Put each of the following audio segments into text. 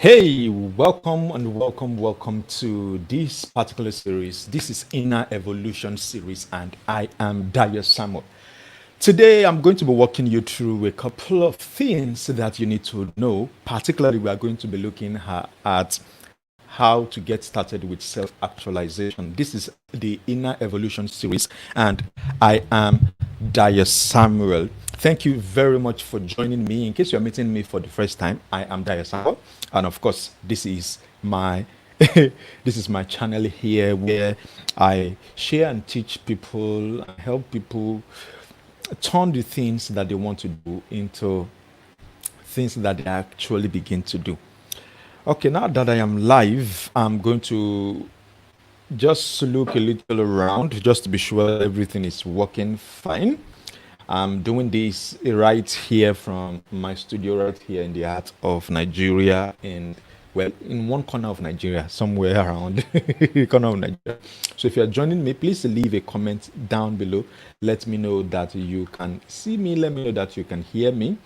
Hey, welcome and welcome to this particular series. This is Inner Evolution series, and I am Dayo Samuel. Today, I'm going to be walking you through a couple of things that you need to know. Particularly, we are going to be looking at how to get started with self actualization. This is the Inner Evolution series, and I am Dayo Samuel. Thank you very much for joining me. In case you're meeting me for the first time, I am Dayo Samuel, and of course, this is my this is my channel here where I share and teach people and help people turn the things that they want to do into things that they actually begin to do. Okay, now that I am live, I'm going to just look a little around just to be sure that everything is working fine. I'm doing this right here from my studio, right here in the heart of Nigeria, and well, in one corner of Nigeria, somewhere around the corner of Nigeria. So if you're joining me, please leave a comment down below. Let me know that you can see me. Let me know that you can hear me.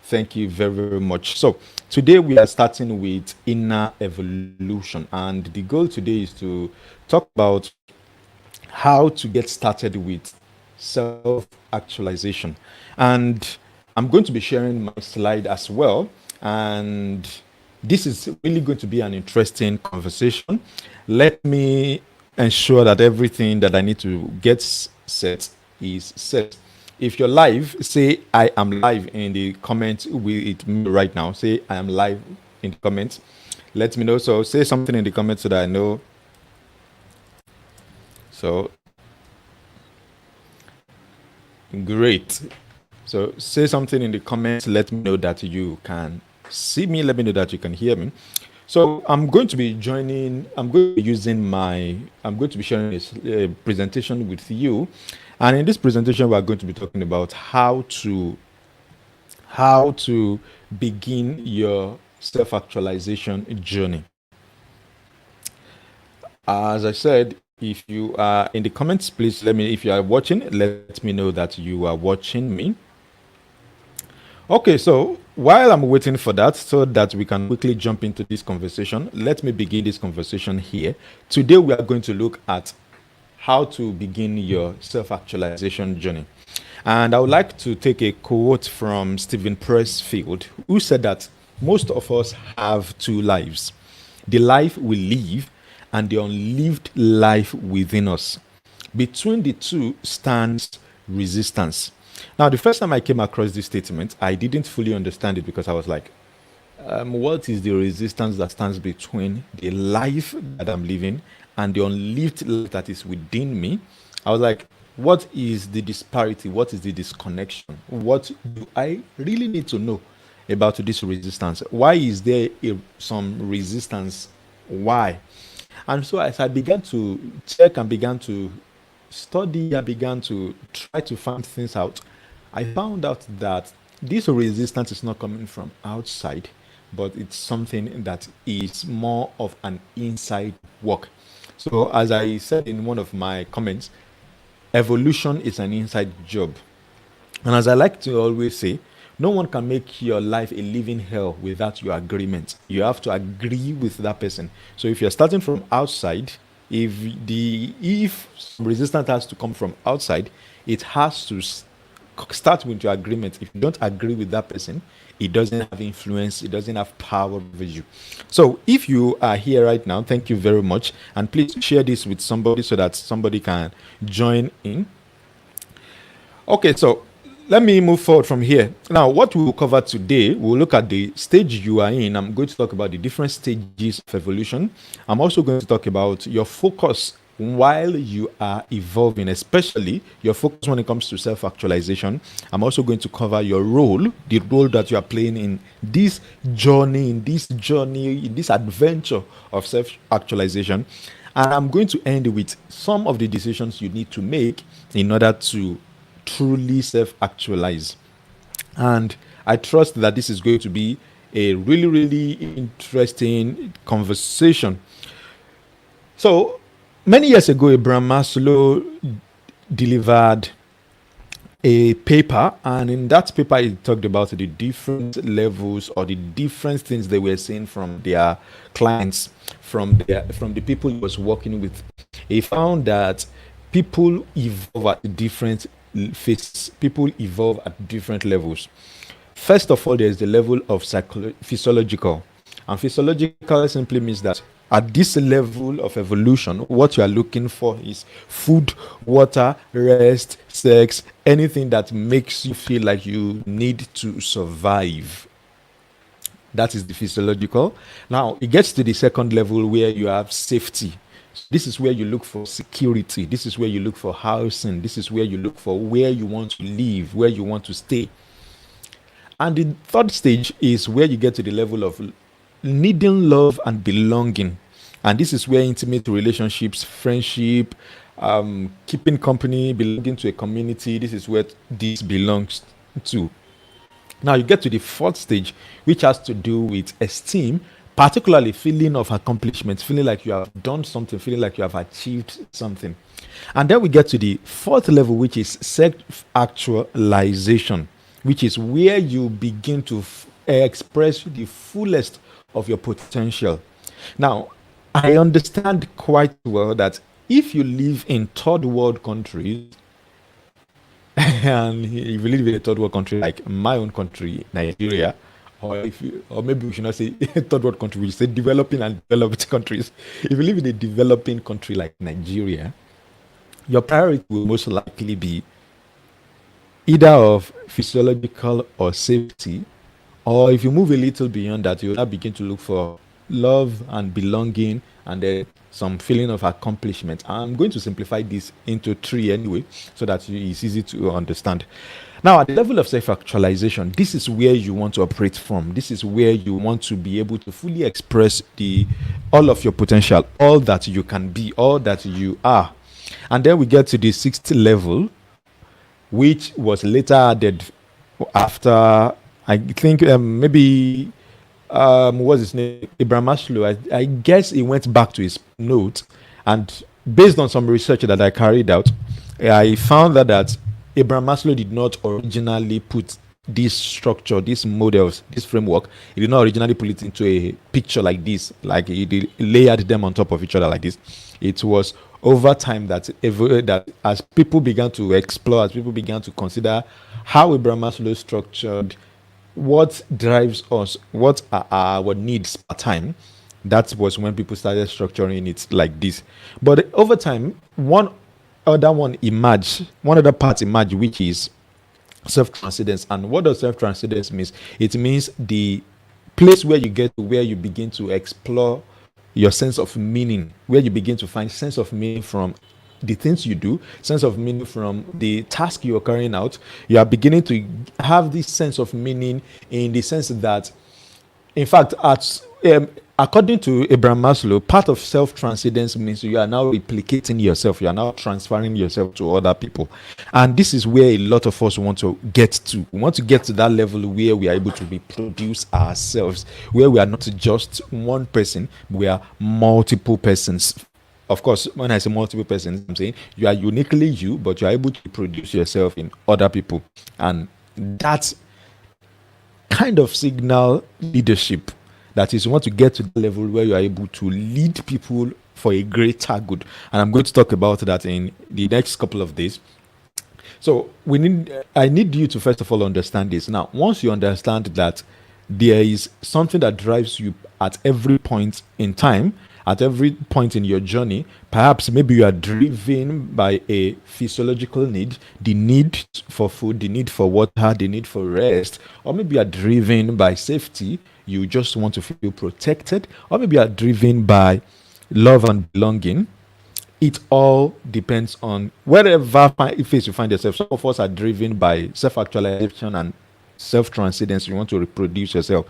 Thank you very, very much. So today we are starting with inner evolution, and the goal today is to talk about how to get started with self actualization. And I'm going to be sharing my slide as well. And this is really going to be an interesting conversation. Let me ensure that everything that I need to get set is set. If you're live, say I am live in the comments with me right now. Say I am live in the comments. Let me know. So say something in the comments so that I know. So great. So say something in the comments. Let me know that you can see me. Let me know that you can hear me. So I'm going to be joining. I'm going to be using my. I'm going to be sharing this presentation with you, and in this presentation, we are going to be talking about how to begin your self-actualization journey. As I said, if you are in the comments, please let me. If you are watching, let me know that you are watching me. Okay, so while I'm waiting for that, so that we can quickly jump into this conversation, let me begin this conversation here. Today, we are going to look at how to begin your self actualization journey. And I would like to take a quote from Stephen Pressfield, who said that most of us have two lives: the life we live and the unlived life within us. Between the two stands resistance. Now, the first time I came across this statement, I didn't fully understand it because I was like, what is the resistance that stands between the life that I'm living and the unlived life that is within me? I was like, what is the disparity? What is the disconnection? What do I really need to know about this resistance? Why is there some resistance? Why? And so as I began to check and began to study, I began to try to find things out. I found out that this resistance is not coming from outside, but it's something that is more of an inside work. So, as I said in one of my comments, evolution is an inside job. And as I like to always say, no one can make your life a living hell without your agreement. You have to agree with that person. So if you're starting from outside, if resistance has to come from outside, it has to start with your agreement. If you don't agree with that person, it doesn't have influence, it doesn't have power over you. So if you are here right now, thank you very much. And please share this with somebody so that somebody can join in. Okay, so let me move forward from here. Now, what we will cover today, we'll look at the stage you are in. I'm going to talk about the different stages of evolution. I'm also going to talk about your focus while you are evolving, especially your focus when it comes to self actualization. I'm also going to cover your role, the role that you are playing in this journey, in this adventure of self actualization. And I'm going to end with some of the decisions you need to make in order to truly self actualize. And I trust that this is going to be a really, really interesting conversation. So, many years ago, Abraham Maslow delivered a paper, and in that paper it talked about the different levels or the different things they were seeing from their clients, from the people he was working with. He found that people evolve at different phases, people evolve at different levels. First of all, there's the level of physiological. And physiological simply means that at this level of evolution, what you are looking for is food, water, rest, sex, anything that makes you feel like you need to survive. That is the physiological. Now, it gets to the second level where you have safety. This is where you look for security. This is where you look for housing. This is where you look for where you want to live, where you want to stay. And the third stage is where you get to the level of needing love and belonging. And this is where intimate relationships, friendship, keeping company, belonging to a community, this is where this belongs to. Now you get to the fourth stage, which has to do with esteem, particularly feeling of accomplishment, feeling like you have done something, feeling like you have achieved something. And then we get to the fourth level, which is self-actualization, which is where you begin to express the fullest of your potential. Now, I understand quite well that if you live in third world countries, and if you live in a third world country like my own country, Nigeria, or maybe we should not say third world country, we should say developing and developed countries. If you live in a developing country like Nigeria, your priority will most likely be either of physiological or safety, or if you move a little beyond that, you'll now begin to look for love and belonging and then some feeling of accomplishment. I'm going to simplify this into three anyway, so that it's easy to understand. Now, at the level of self-actualization, this is where you want to operate from. This is where you want to be able to fully express the all of your potential, all that you can be, all that you are. And then we get to the sixth level, which was later added after, I think, maybe what's his name, Abraham Maslow. I guess he went back to his notes, and based on some research that I carried out, I found that Abraham Maslow did not originally put this structure, these models, this framework. He did not originally put it into a picture like this, like he layered them on top of each other like this. It was over time that as people began to explore, as people began to consider how Abraham Maslow structured what drives us, what are our needs per time, that was when people started structuring it like this. But over time, one other part emerged, which is self-transcendence. And what does self-transcendence mean? It means the place where you get to, where you begin to explore your sense of meaning, where you begin to find sense of meaning from the things you do, sense of meaning from the task you're carrying out. You are beginning to have this sense of meaning in the sense that, in fact, according to Abraham Maslow, part of self-transcendence means you are now replicating yourself. You are now transferring yourself to other people. And this is where a lot of us want to get to. We want to get to that level where we are able to reproduce ourselves, where we are not just one person, we are multiple persons. Of course, when I say multiple persons, I'm saying you are uniquely you, but you are able to reproduce yourself in other people. And that kind of signal leadership. That is, you want to get to the level where you are able to lead people for a greater good. And I'm going to talk about that in the next couple of days. So I need you to first of all understand this. Now, once you understand that there is something that drives you at every point in time, at every point in your journey, perhaps maybe you are driven by a physiological need, the need for food, the need for water, the need for rest, or maybe you are driven by safety, you just want to feel protected, or maybe you are driven by love and belonging. It all depends on wherever phase you find yourself. Some of us are driven by self-actualization and self-transcendence. You want to reproduce yourself.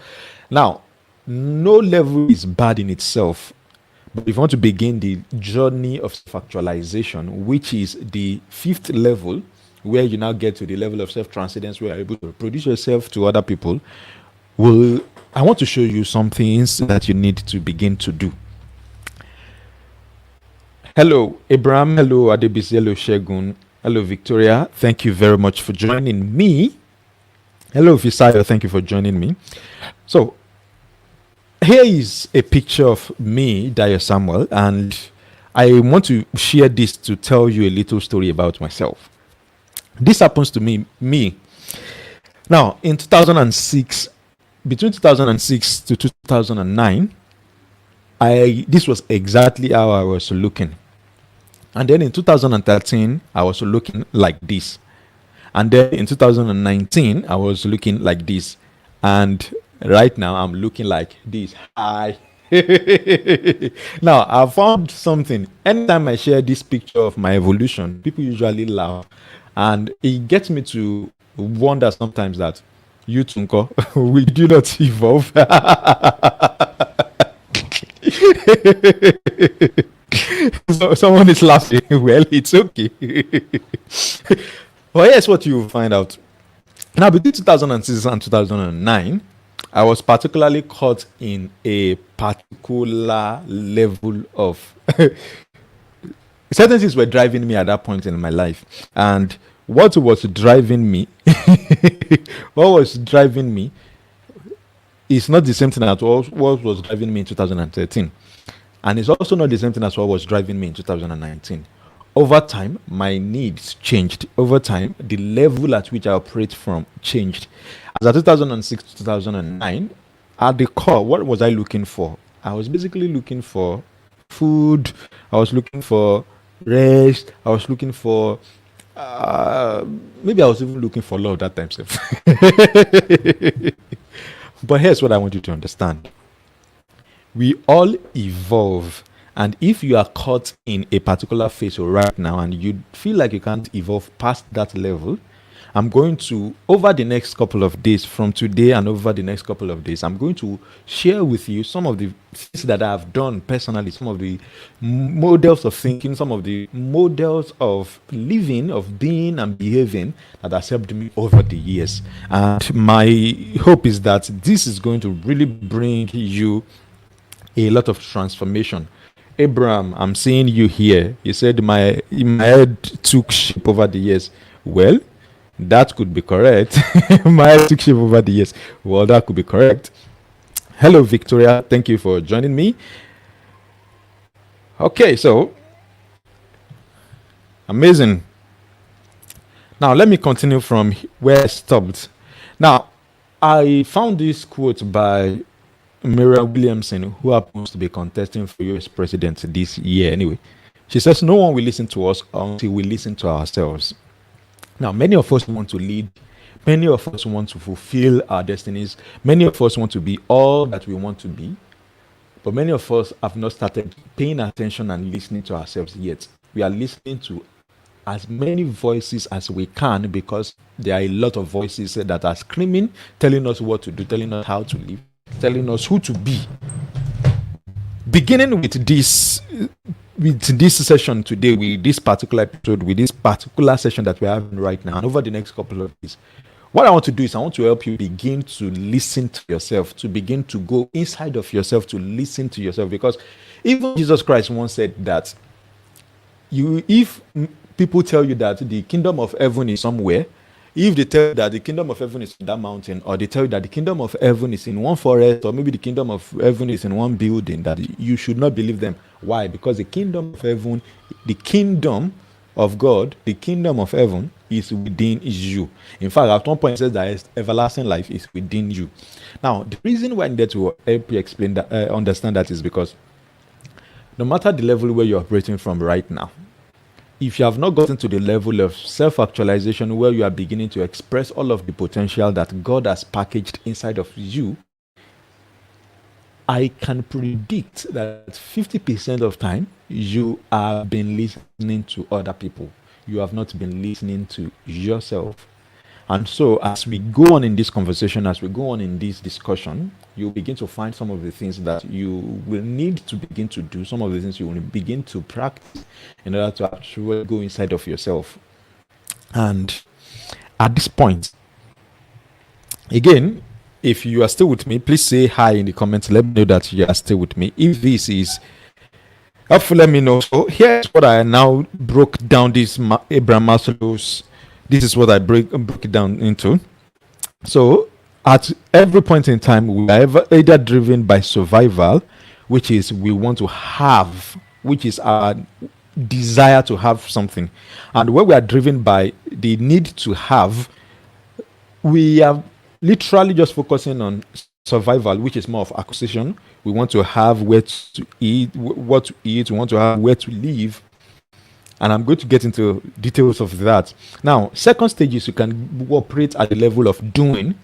Now, no level is bad in itself. But if you want to begin the journey of self-actualization, which is the fifth level, where you now get to the level of self-transcendence, where you're able to produce yourself to other people, I want to show you some things that you need to begin to do. Hello, Abraham. Hello, Adebisi. Hello, Shegun. Hello, Victoria. Thank you very much for joining me. Hello, Visayo. Thank you for joining me. So, here is a picture of me, Dayo Samuel, and I want to share this to tell you a little story about myself. This happens to me. Now, in 2006, between 2006 to 2009, this was exactly how I was looking. And then in 2013, I was looking like this. And then in 2019, I was looking like this. And right now, I'm looking like this. Hi. Now, I found something. Anytime I share this picture of my evolution, people usually laugh. And it gets me to wonder sometimes that you, Tunko, we do not evolve. So someone is laughing. Well, it's okay. Well, here's what you find out. Now, between 2006 and 2009, I was particularly caught in a particular level of certain things were driving me at that point in my life. And what was driving me, what was driving me is not the same thing as what was driving me in 2013. And it's also not the same thing as what was driving me in 2019. Over time, my needs changed. Over time, the level at which I operate from changed. As at 2006 to 2009, at the core, what was I looking for? I was basically looking for food. I was looking for rest. I was looking for maybe I was even looking for love that time. But here's what I want you to understand. We all evolve. And if you are caught in a particular phase right now and you feel like you can't evolve past that level, I'm going to, over the next couple of days, from today and over the next couple of days, I'm going to share with you some of the things that I've done personally, some of the models of thinking, some of the models of living, of being and behaving that has helped me over the years. And my hope is that this is going to really bring you a lot of transformation. Abraham, I'm seeing you here. You said my head took shape over the years. Well, that could be correct. My head took shape over the years. Well, that could be correct. Hello, Victoria. Thank you for joining me. Okay, so amazing. Now, let me continue from where I stopped. Now, I found this quote by Marianne Williamson, who happens to be contesting for US president this year anyway. She says, no one will listen to us until we listen to ourselves. Now, many of us want to lead. Many of us want to fulfill our destinies. Many of us want to be all that we want to be. But many of us have not started paying attention and listening to ourselves yet. We are listening to as many voices as we can because there are a lot of voices that are screaming, telling us what to do, telling us how to live, telling us who to be. Beginning with this session today, with this particular episode, with this particular session that we're having right now, and over the next couple of days, what I want to do is I want to help you begin to listen to yourself, to begin to go inside of yourself, to listen to yourself. Because even Jesus Christ once said that if people tell you that the kingdom of heaven is somewhere, if they tell you that the kingdom of heaven is in that mountain, or they tell you that the kingdom of heaven is in one forest, or maybe the kingdom of heaven is in one building, that you should not believe them. Why? Because the kingdom of heaven, the kingdom of God, the kingdom of heaven is within you. In fact, at one point it says that everlasting life is within you. Now, the reason why I need to help you explain that, understand that, is because no matter the level where you're operating from right now, if you have not gotten to the level of self-actualization where you are beginning to express all of the potential that God has packaged inside of you, I can predict that 50% of time you have been listening to other people. You have not been listening to yourself. And so as we go on in this conversation, as we go on in this discussion, you begin to find some of the things that you will need to begin to do, some of the things you will begin to practice in order to actually go inside of yourself. And at this point, again, if you are still with me, please say hi in the comments. Let me know that you are still with me. If this is Hopefully, let me know. So here's what I now broke down this Abraham Maslow's. This is what I broke it down into. So at every point in time, we are either driven by survival, which is we want to have, which is our desire to have something, and when we are driven by the need to have, we are literally just focusing on survival, which is more of acquisition. We want to have where to eat, what to eat. We want to have where to live, and I'm going to get into details of that. Now, second stage is you can operate at the level of doing,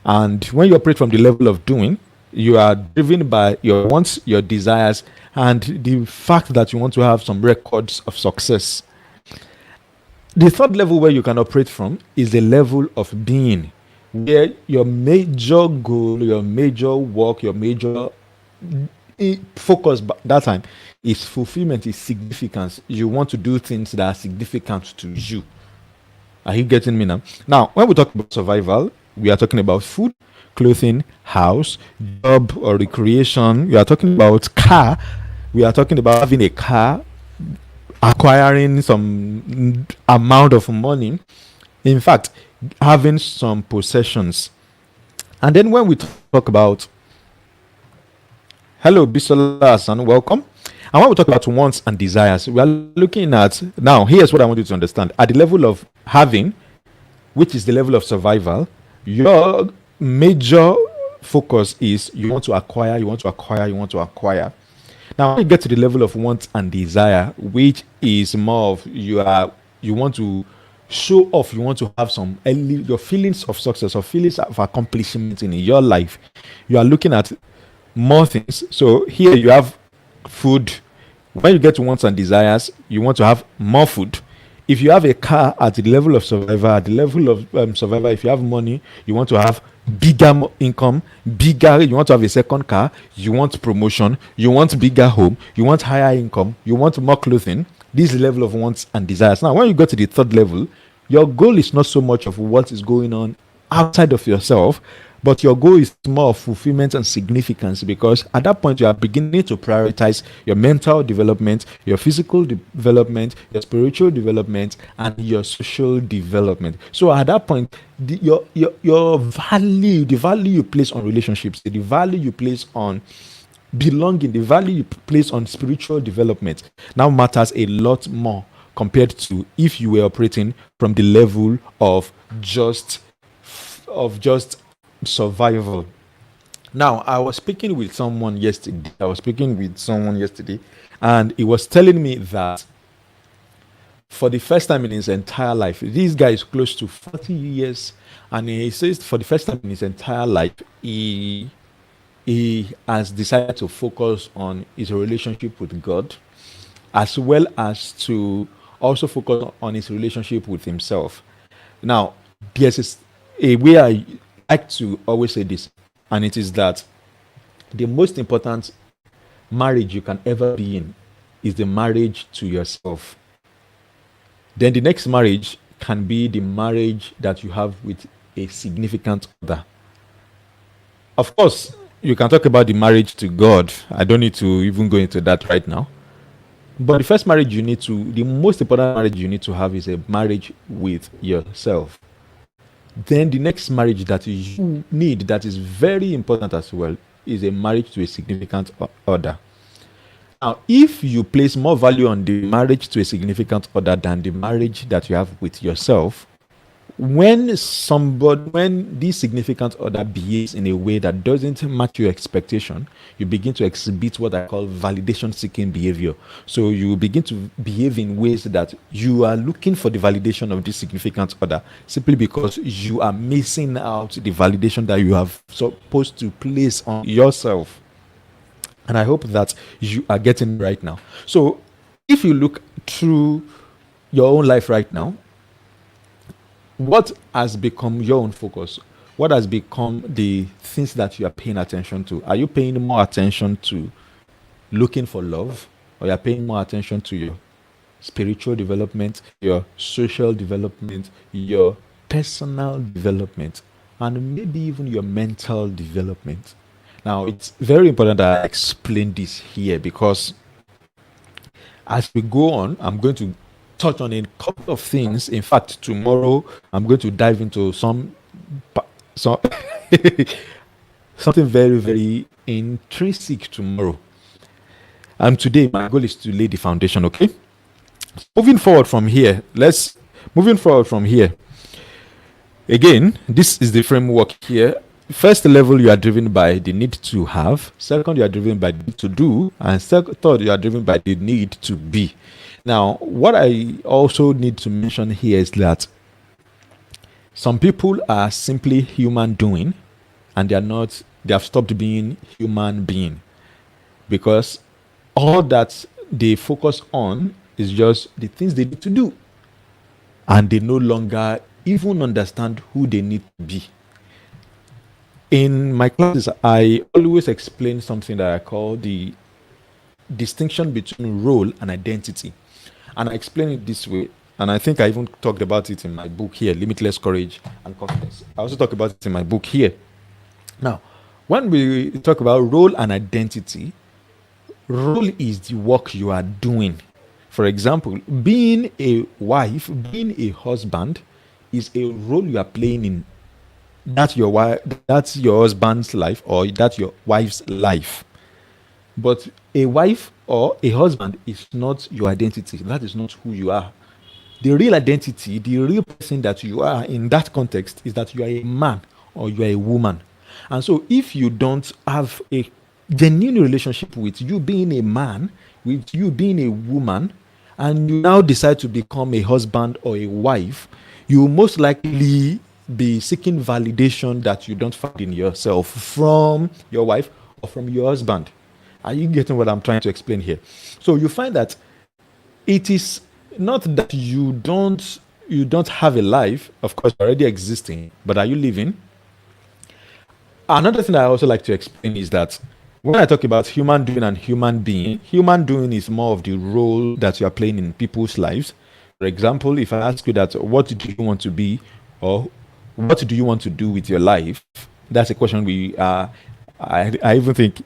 and when you operate from the level of doing, you are driven by your wants, your desires, and the fact that you want to have some records of success. The third level where you can operate from is the level of being, where your major goal, your major work, your major focus that time is fulfillment, is significance. You want to do things that are significant to you. Are you getting me now? Now, when we talk about survival, we are talking about food, clothing, house, job, or recreation. We are talking about car. We are talking about having a car, acquiring some amount of money. In fact, having some possessions. And then when we talk about, hello, Bisola Hassan, welcome. And when we talk about wants and desires, we are looking at, now, here's what I want you to understand. At the level of having, which is the level of survival, your major focus is you want to acquire, you want to acquire, you want to acquire. Now, when you get to the level of want and desire, which is more of you want to show off, you want to have some your feelings of success or feelings of accomplishment in your life, you are looking at more things. So here you have food. When you get to wants and desires, you want to have more food. If you have a car at the level of survivor, at the level of survivor, if you have money, you want to have bigger income, bigger, you want to have a second car, you want promotion, you want bigger home, you want higher income, you want more clothing. This level of wants and desires. Now, when you go to the third level, your goal is not so much of what is going on outside of yourself, but your goal is more of fulfillment and significance, because at that point you are beginning to prioritize your mental development, your physical development, your spiritual development, and your social development. So at that point, your value, the value you place on relationships, the value you place on belonging, the value you place on spiritual development now matters a lot more compared to if you were operating from the level of just survival. Now, I was speaking with someone yesterday. And he was telling me that for the first time in his entire life, this guy is close to 40 years, and he says for the first time in his entire life, he has decided to focus on his relationship with God, as well as to also focus on his relationship with himself. Now, there's a way I like to always say this, and it is that the most important marriage you can ever be in is the marriage to yourself. Then the next marriage can be the marriage that you have with a significant other. Of course, you can talk about the marriage to God. I don't need to even go into that right now. But the first marriage the most important marriage you need to have is a marriage with yourself. Then the next marriage that you need, that is very important as well, is a marriage to a significant other. Now, if you place more value on the marriage to a significant other than the marriage that you have with yourself, when this significant other behaves in a way that doesn't match your expectation, you begin to exhibit what I call validation seeking behavior. So you begin to behave in ways that you are looking for the validation of this significant other simply because you are missing out the validation that you have supposed to place on yourself. And I hope that you are getting right now. So if you look through your own life right now, what has become your own focus? What has become the things that you are paying attention to? Are you paying more attention to looking for love, or you're paying more attention to your spiritual development, your social development, your personal development, and maybe even your mental development? Now, it's very important that I explain this here, because As we go on, I'm going to touch on a couple of things. In fact, tomorrow I'm going to dive into some something very, very intrinsic tomorrow. And today my goal is to lay the foundation, okay? Moving forward from here, moving forward from here. Again, this is the framework here. First level, you are driven by the need to have. Second, you are driven by the need to do. And third, you are driven by the need to be. Now, what I also need to mention here is that some people are simply human doing, and they have stopped being human being, because all that they focus on is just the things they need to do, and they no longer even understand who they need to be. In my classes, I always explain something that I call the distinction between role and identity. And I explain it this way. And I think I even talked about it in my book here, Limitless Courage and Confidence. I also talk about it in my book here. Now, when we talk about role and identity, role is the work you are doing. For example, being a wife, being a husband is a role you are playing in that's your husband's life, or that's your wife's life. But a wife or a husband is not your identity. That is not who you are. The real identity, the real person that you are in that context, is that you are a man or you are a woman. And so if you don't have a genuine relationship with you being a man, with you being a woman, and you now decide to become a husband or a wife, you will most likely be seeking validation that you don't find in yourself from your wife or from your husband. Are you getting what I'm trying to explain here? So you find that it is not that you don't have a life. Of course, you're already existing, but are you living? Another thing I also like to explain is that when I talk about human doing and human being, human doing is more of the role that you are playing in people's lives. For example, if I ask you that, what do you want to be, or what do you want to do with your life? That's a question I even think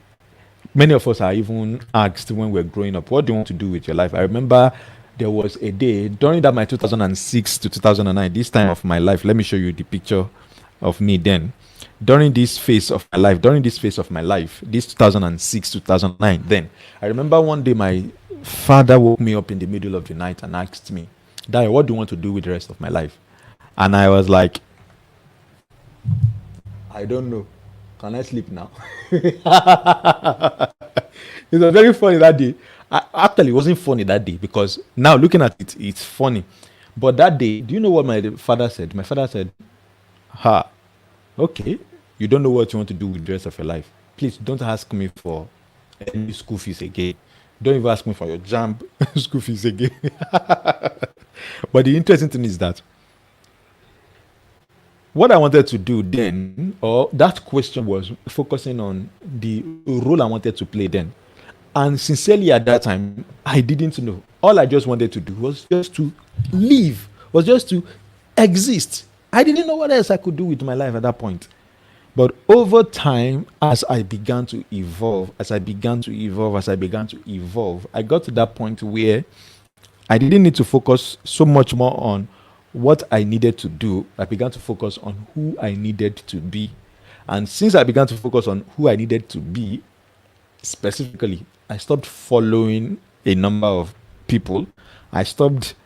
many of us are even asked when we're growing up, what do you want to do with your life? I remember there was a day during that my 2006 to 2009, this time of my life. Let me show you the picture of me then. During this phase of my life, this 2006 2009, then I remember one day my father woke me up in the middle of the night and asked me, Dayo, what do you want to do with the rest of my life? And I was like, I don't know. Can I sleep now? It was very funny that day. Actually, it wasn't funny that day, because now looking at it, it's funny. But that day, do you know what my father said? My father said, okay, you don't know what you want to do with the rest of your life. Please don't ask me for any school fees again. Don't even ask me for your jump school fees again. But the interesting thing is that what I wanted to do then, or that question was focusing on the role I wanted to play then. And sincerely at that time, I didn't know. All I just wanted to do was just to live, was just to exist. I didn't know what else I could do with my life at that point. But over time, as I began to evolve, I got to that point where I didn't need to focus so much more on what I needed to do. I began to focus on who I needed to be. And since I began to focus on who I needed to be, specifically, I stopped following a number of people. I stopped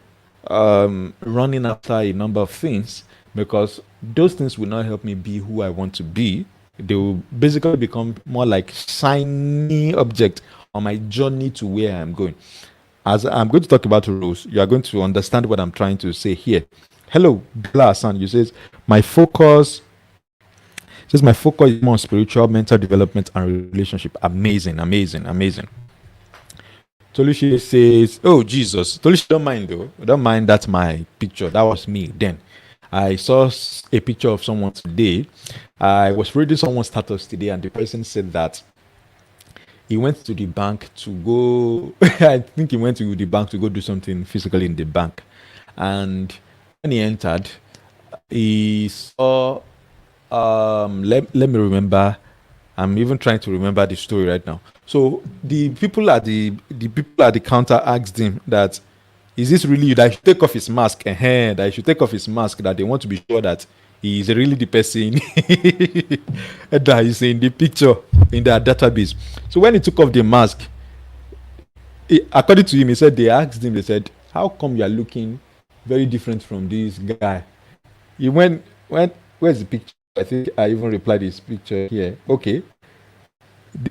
running after a number of things, because those things will not help me be who I want to be. They will basically become more like shiny object on my journey to where I'm going. As I'm going to talk about rules, you are going to understand what I'm trying to say here. Hello, Blasan. You my focus is more on spiritual, mental development, and relationship. Amazing. Tolushi says, oh, Jesus. Tolushi, don't mind though. Don't mind, that's my picture. That was me then. I saw a picture of someone today. I was reading someone's status today, and the person said that he went to the bank to go, I think he went to the bank to go do something physically in the bank. And when he entered, he saw, let me remember, I'm even trying to remember the story right now. So the people at the counter asked him that, is this really you, that he should take off his mask? That he should take off his mask, that they want to be sure that he is really the person that is in the picture in their database. So when he took off the mask, according to him, he said they asked him, they said, how come you are looking very different from this guy? He went, where's the picture? I think I even replied his picture here. Okay.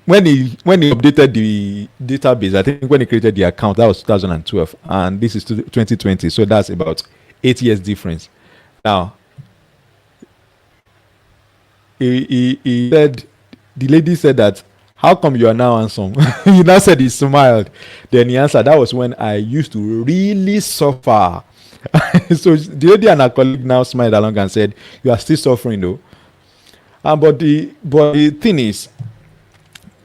When he updated the database, I think when he created the account, that was 2012, and this is 2020, so that's about 8 years difference. Now, he said, the lady said that, how come you are now handsome? He now said he smiled. Then he answered, that was when I used to really suffer. So the lady and her colleague now smiled along and said, you are still suffering though. But the thing is,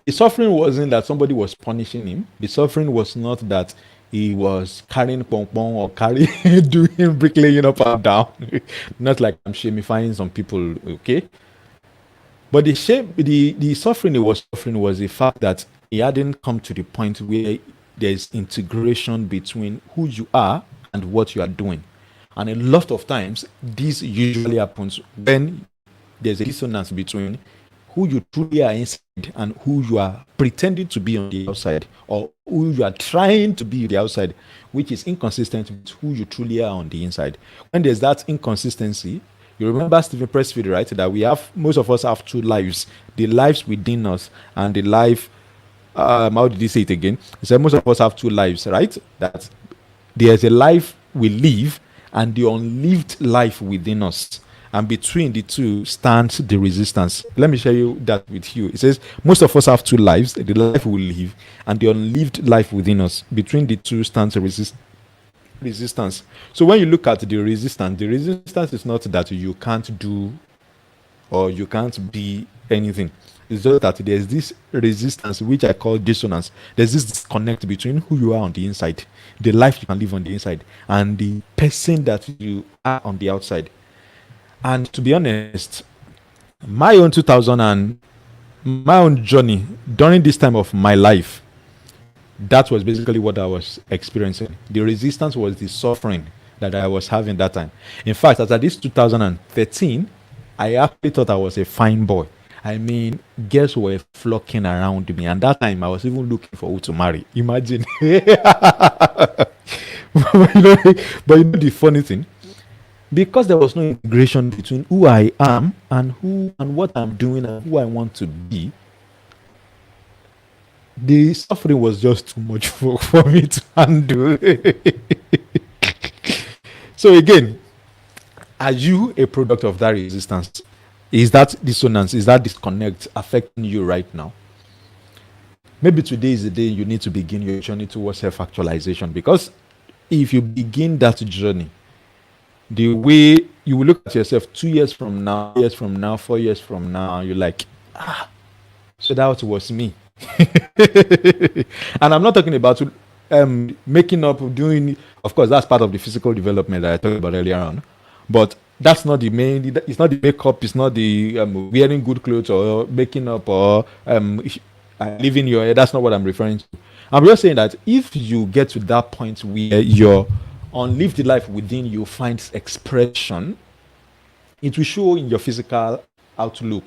the suffering wasn't that somebody was punishing him. The suffering was not that he was carrying pong pong or doing bricklaying up and down. Not like I'm shamifying some people, okay? But the suffering he was suffering was the fact that he hadn't come to the point where there's integration between who you are and what you are doing. And a lot of times, this usually happens when there's a dissonance between who you truly are inside and who you are pretending to be on the outside, or who you are trying to be on the outside, which is inconsistent with who you truly are on the inside. When there's that inconsistency, you remember Stephen Pressfield, right? That most of us have two lives: the lives within us and the life. How did he say it again? He said most of us have two lives, right? That there's a life we live and the unlived life within us. And between the two stands the resistance. Let me share you that with you. It says most of us have two lives: the life we live and the unlived life within us. Between the two stands a resistance. So when you look at the resistance is not that you can't do or you can't be anything. It's just that there's this resistance, which I call dissonance. There's this disconnect between who you are on the inside, the life you can live on the inside, and the person that you are on the outside. And to be honest, my own journey during this time of my life, that was basically what I was experiencing. The resistance was the suffering that I was having that time. In fact, after this 2013, I actually thought I was a fine boy. I mean, girls were flocking around me, and that time I was even looking for who to marry. Imagine. But you know the funny thing, because there was no integration between who I am and what I'm doing and who I want to be, the suffering was just too much for me to handle. So again, are you a product of that resistance? Is that dissonance, is that disconnect affecting you right now? Maybe today is the day you need to begin your journey towards self-actualization, because if you begin that journey, the way you will look at yourself 2 years from now, 4 years from now, you're like, so that was me. And I'm not talking about making up, doing, of course, that's part of the physical development that I talked about earlier on. But that's not the main, it's not the makeup, it's not the wearing good clothes or making up or living your hair. That's not what I'm referring to. I'm just saying that if you get to that point where your unlived life within you finds expression, it will show in your physical outlook.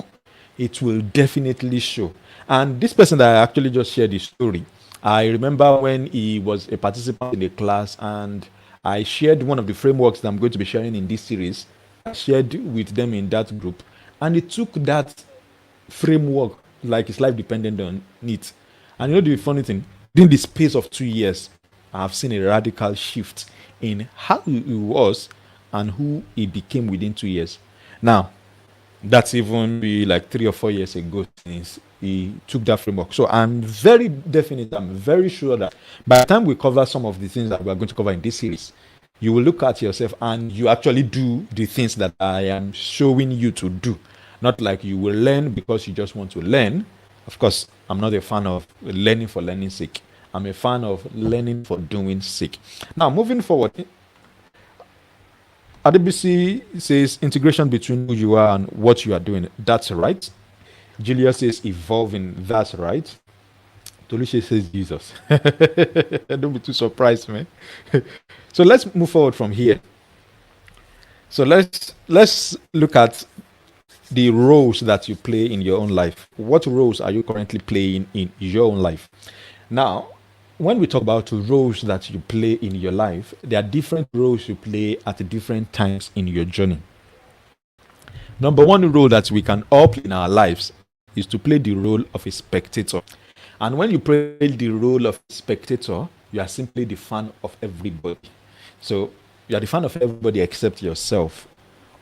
It will definitely show. And this person that I actually just shared the story, I remember when he was a participant in the class, and I shared one of the frameworks that I'm going to be sharing in this series. I shared with them in that group, and it took that framework like his life depended on it. And you know the funny thing, within the space of 2 years, I've seen a radical shift in how he was and who he became within 2 years. Now, that's even be like 3 or 4 years ago since he took that framework. So I'm very definite, I'm very sure that by the time we cover some of the things that we're going to cover in this series, you will look at yourself and you actually do the things that I am showing you to do. Not like you will learn because you just want to learn. Of course, I'm not a fan of learning for learning's sake. I'm a fan of learning for doing sake. Now, moving forward, RDBC says integration between who you are and what you are doing. That's right. Julius says evolving. That's right. Tolushe says Jesus. Don't be too surprised, man. So let's move forward from here. So let's look at the roles that you play in your own life. What roles are you currently playing in your own life? Now, when we talk about roles that you play in your life, there are different roles you play at different times in your journey. Number one role that we can all play in our lives is to play the role of a spectator. And when you play the role of spectator, you are simply the fan of everybody. So you are the fan of everybody except yourself.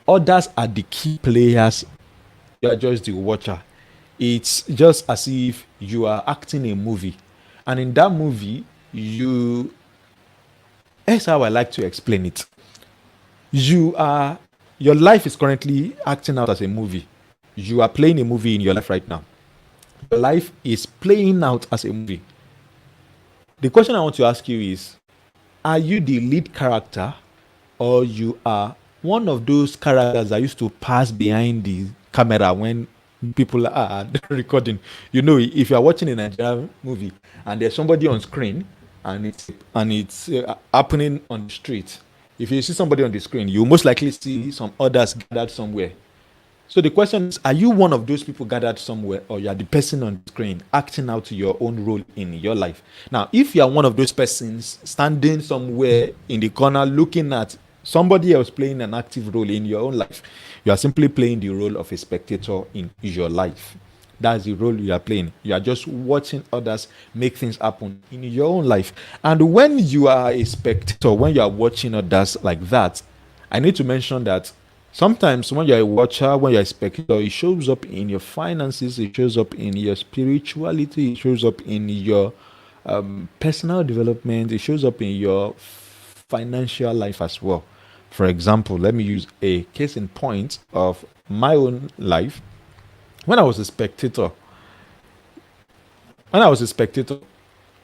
Others are the key players. You are just the watcher. It's just as if you are acting a movie. And in that movie, that's how I like to explain it. Your life is currently acting out as a movie. You are playing a movie in your life right now. Your life is playing out as a movie. The question I want to ask you is, are you the lead character, or you are one of those characters that used to pass behind the camera when people are recording? You know, if you are watching a Nigerian movie and there's somebody on screen and it's happening on the street, if you see somebody on the screen, you most likely see some others gathered somewhere. So the question is, are you one of those people gathered somewhere, or you are the person on the screen acting out your own role in your life? Now, if you are one of those persons standing somewhere in the corner looking at somebody else playing an active role in your own life, you are simply playing the role of a spectator in your life. That's the role you are playing. You are just watching others make things happen in your own life. And when you are a spectator, when you are watching others like that, I need to mention that sometimes when you're a watcher, when you're a spectator, it shows up in your finances, it shows up in your spirituality, it shows up in your personal development, it shows up in your financial life as well. For example, let me use a case in point of my own life. When I was a spectator,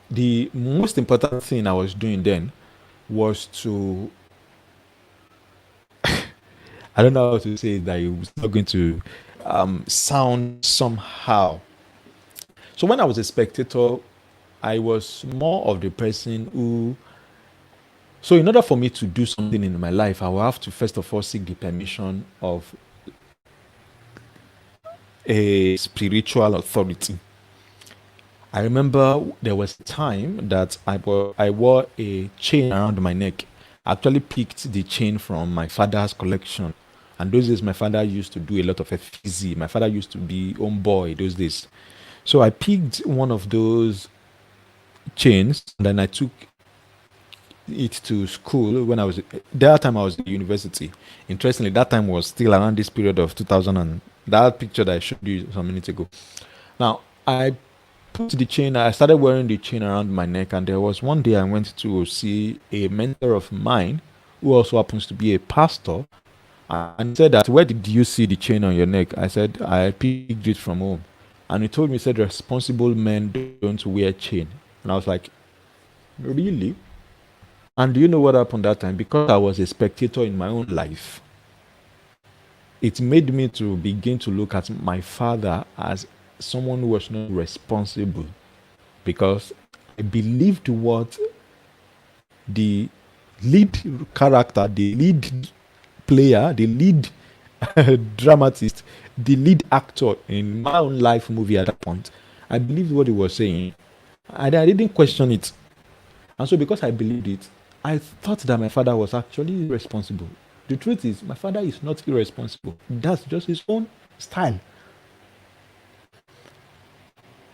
the most important thing I was doing then was to, I don't know how to say that it was not going to sound somehow. So when I was a spectator, I was more of the person who, so in order for me to do something in my life, I will have to first of all seek the permission of a spiritual authority. I remember there was a time that I wore a chain around my neck. I actually picked the chain from my father's collection. And those days, my father used to do a lot of FZ. My father used to be homeboy those days. So I picked one of those chains, and then I took it to school when I was, that time I was at university. Interestingly, that time was still around this period of 2000, and that picture that I showed you some minutes ago. Now, I put the chain, I started wearing the chain around my neck, and there was one day I went to see a mentor of mine who also happens to be a pastor, and he said that, where did you see the chain on your neck? I said, I picked it from home. And he told me, he said, responsible men don't wear chain. And I was like, really? And do you know what happened that time? Because I was a spectator in my own life, it made me to begin to look at my father as someone who was not responsible, because I believed what the lead character, the lead player, the lead dramatist, the lead actor in my own life movie at that point, I believed what he was saying. And I didn't question it. And so because I believed it, I thought that my father was actually irresponsible. The truth is, my father is not irresponsible. That's just his own style.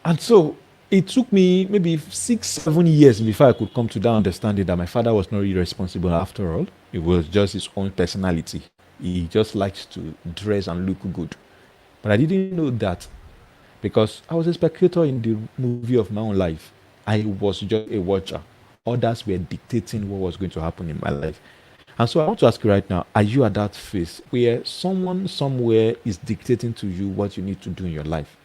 And so it took me maybe 6-7 years before I could come to that understanding that my father was not irresponsible after all. It was just his own personality. He just likes to dress and look good. But I didn't know that, because I was a spectator in the movie of my own life. I was just a watcher. Others were dictating what was going to happen in my life. And so I want to ask you right now, are you at that phase where someone somewhere is dictating to you what you need to do in your life?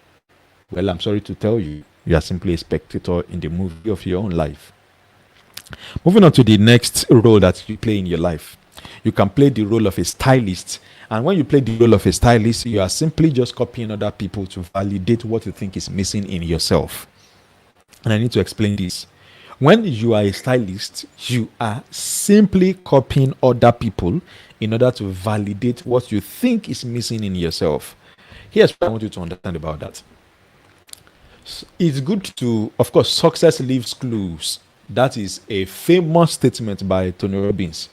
Well, I'm sorry to tell you, you are simply a spectator in the movie of your own life. Moving on to the next role that you play in your life. You can play the role of a stylist. And when you play the role of a stylist, you are simply just copying other people to validate what you think is missing in yourself. And I need to explain this. When you are a stylist, you are simply copying other people in order to validate what you think is missing in yourself. Here's what I want you to understand about that. It's good to, of course, success leaves clues. That is a famous statement by Tony Robbins.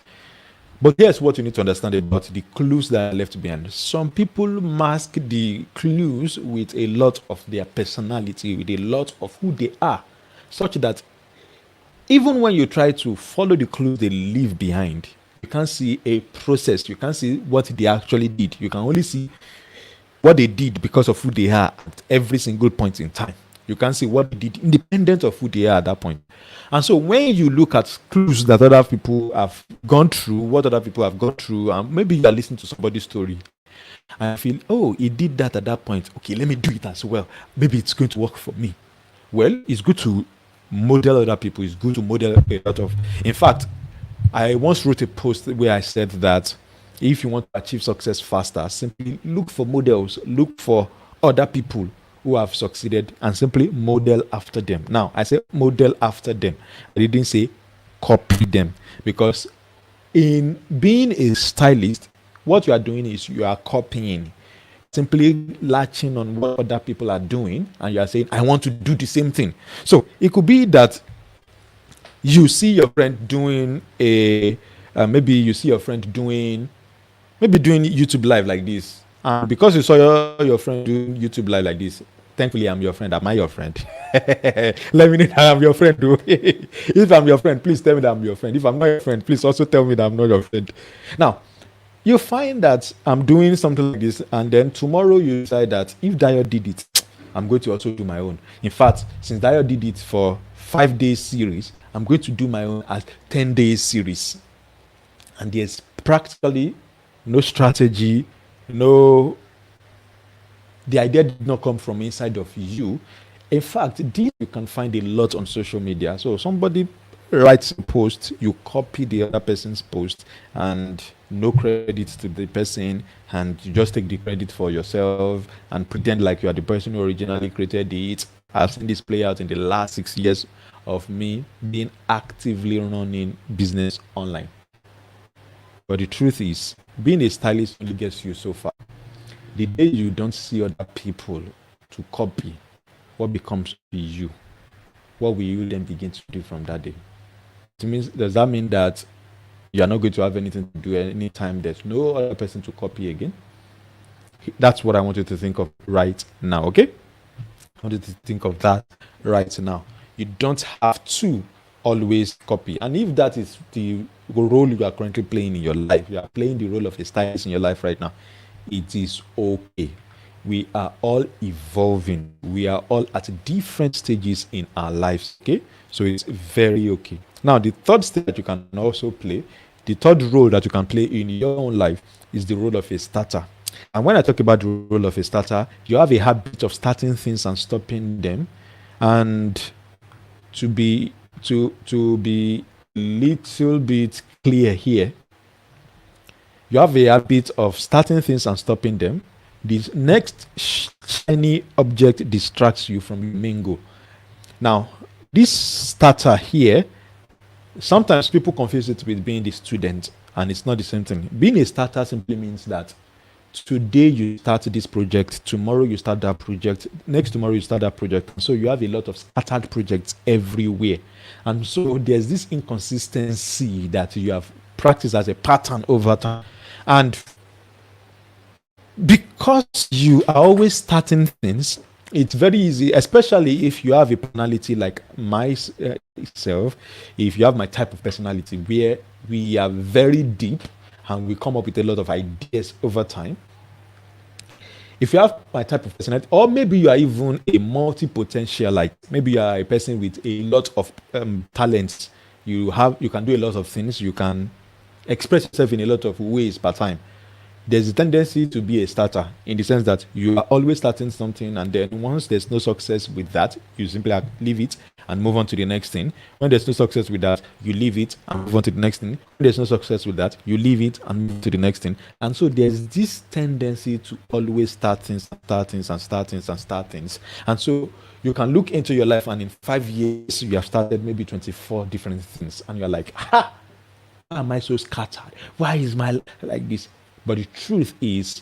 But here's what you need to understand about the clues that are left behind. Some people mask the clues with a lot of their personality, with a lot of who they are, such that even when you try to follow the clues they leave behind, you can't see a process. You can't see what they actually did. You can only see what they did because of who they are at every single point in time. You can't see what they did independent of who they are at that point. And so when you look at clues that other people have gone through, what other people have gone through, and maybe you are listening to somebody's story, and I feel, oh, he did that at that point. Okay, let me do it as well. Maybe it's going to work for me. Well, it's good to model other people. It's good to model a lot of. In fact, I once wrote a post where I said that if you want to achieve success faster, simply look for models, look for other people who have succeeded and simply model after them. Now, I say model after them. I didn't say copy them, because in being a stylist, what you are doing is you are copying, simply latching on what other people are doing, and you are saying, I want to do the same thing. So it could be that you see your friend doing maybe you see your friend doing YouTube live like this, and because you saw your friend doing YouTube live like this, thankfully I'm your friend. Am I your friend? Let me know that I'm your friend. If I'm your friend, please tell me that I'm your friend. If I'm not your friend, please also tell me that I'm not your friend. Now, you find that I'm doing something like this, and then tomorrow you decide that if Dayo did it, I'm going to also do my own. In fact, since Dayo did it for 5 days series, I'm going to do my own as 10 days series. And there's practically no strategy, the idea did not come from inside of you. In fact, this you can find a lot on social media. So somebody writes a post, you copy the other person's post, and no credit to the person, and you just take the credit for yourself and pretend like you are the person who originally created it. I've seen this play out in the last 6 years of me being actively running business online. But the truth is, being a stylist only gets you so far. The day you don't see other people to copy, what becomes you? What will you then begin to do from that day? Does that mean that you're not going to have anything to do anytime there's no other person to copy again? That's what I want you to think of right now, okay? I want you to think of that right now. You don't have to always copy. And if that is the role you are currently playing in your life, you are playing the role of a stylist in your life right now, it is okay. We are all evolving. We are all at different stages in our lives, okay? So it's very okay. Now, the third stage that you can also play, the third role that you can play in your own life is the role of a starter. And when I talk about the role of a starter, you have a habit of starting things and stopping them. And to be little bit clear here, you have a habit of starting things and stopping them. This next shiny object distracts you from your main goal. Now, this starter here, sometimes people confuse it with being the student, and it's not the same thing. Being a starter simply means that today you start this project, tomorrow you start that project, next tomorrow you start that project. So you have a lot of scattered projects everywhere. And so there's this inconsistency that you have practiced as a pattern over time. And because you are always starting things, it's very easy, especially if you have a personality like myself, if you have my type of personality where we are very deep and we come up with a lot of ideas over time. If you have my type of personality, or maybe you are even a multi-potential, like maybe you are a person with a lot of talents, you can do a lot of things, you can express yourself in a lot of ways per time. there's a tendency to be a starter in the sense that you are always starting something, and then once there's no success with that, you simply leave it and move on to the next thing. When there's no success with that, you leave it and move on to the next thing. When there's no success with that, you leave it and move to the next thing. And so there's this tendency to always start things, start things, and start things, and start things. And so you can look into your life, and in 5 years, you have started maybe 24 different things, and you're like, ha! Why am I so scattered? Why is my life like this? But the truth is,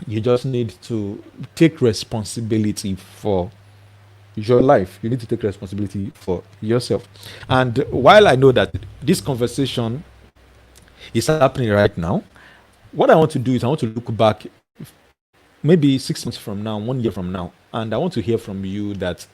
you just need to take responsibility for your life. You need to take responsibility for yourself. And while I know that this conversation is happening right now, what I want to do is I want to look back maybe 6 months from now, 1 year from now, and I want to hear from you that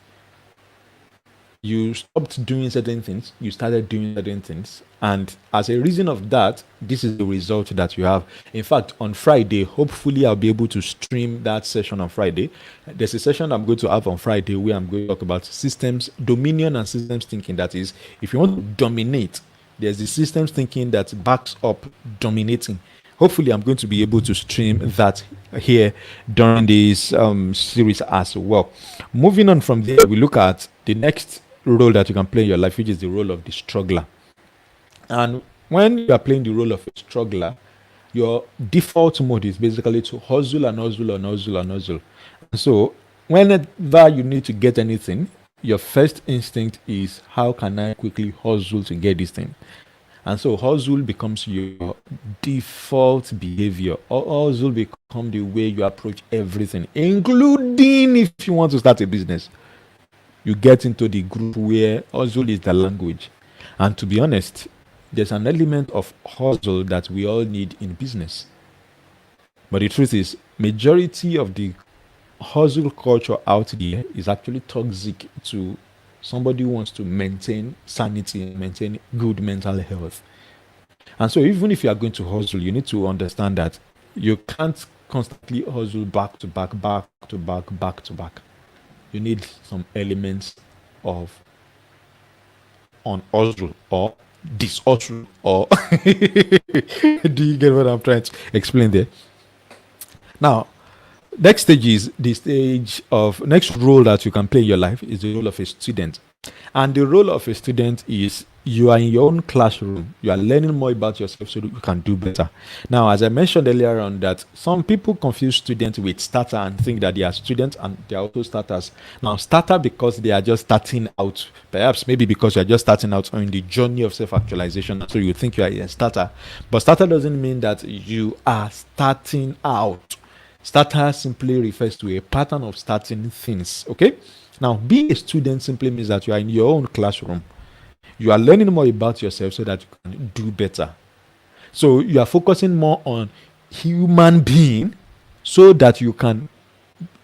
you stopped doing certain things, you started doing certain things, and as a reason of that, this is the result that you have. In fact, on Friday, hopefully I'll be able to stream that session on Friday. There's a session I'm going to have on Friday where I'm going to talk about systems, dominion and systems thinking. That is, if you want to dominate, there's the systems thinking that backs up dominating. Hopefully I'm going to be able to stream that here during this series as well. Moving on from there, we look at the next role that you can play in your life, which is the role of the struggler. And when you are playing the role of a struggler, your default mode is basically to hustle and hustle and hustle and hustle. And so whenever you need to get anything, your first instinct is, how can I quickly hustle to get this thing? And so hustle becomes your default behavior. Hustle becomes the way you approach everything, including if you want to start a business. You get into the group where hustle is the language. And to be honest, there's an element of hustle that we all need in business. But the truth is, majority of the hustle culture out there is actually toxic to somebody who wants to maintain sanity and maintain good mental health. And so even if you are going to hustle, you need to understand that you can't constantly hustle back to back, back to back, back to back. You need some elements of on hustle or this hustle, or do you get what I'm trying to explain there? Now, next stage is the stage of next role that you can play in your life is the role of a student. And the role of a student is you are in your own classroom. You are learning more about yourself so that you can do better. Now, as I mentioned earlier on, that some people confuse students with starter and think that they are students and they are also starters. Now, starter because they are just starting out. Perhaps maybe because you are just starting out on the journey of self-actualization. So you think you are a starter. But starter doesn't mean that you are starting out. Starter simply refers to a pattern of starting things. Okay? Now, being a student simply means that you are in your own classroom. You are learning more about yourself so that you can do better. So you are focusing more on human being so that you can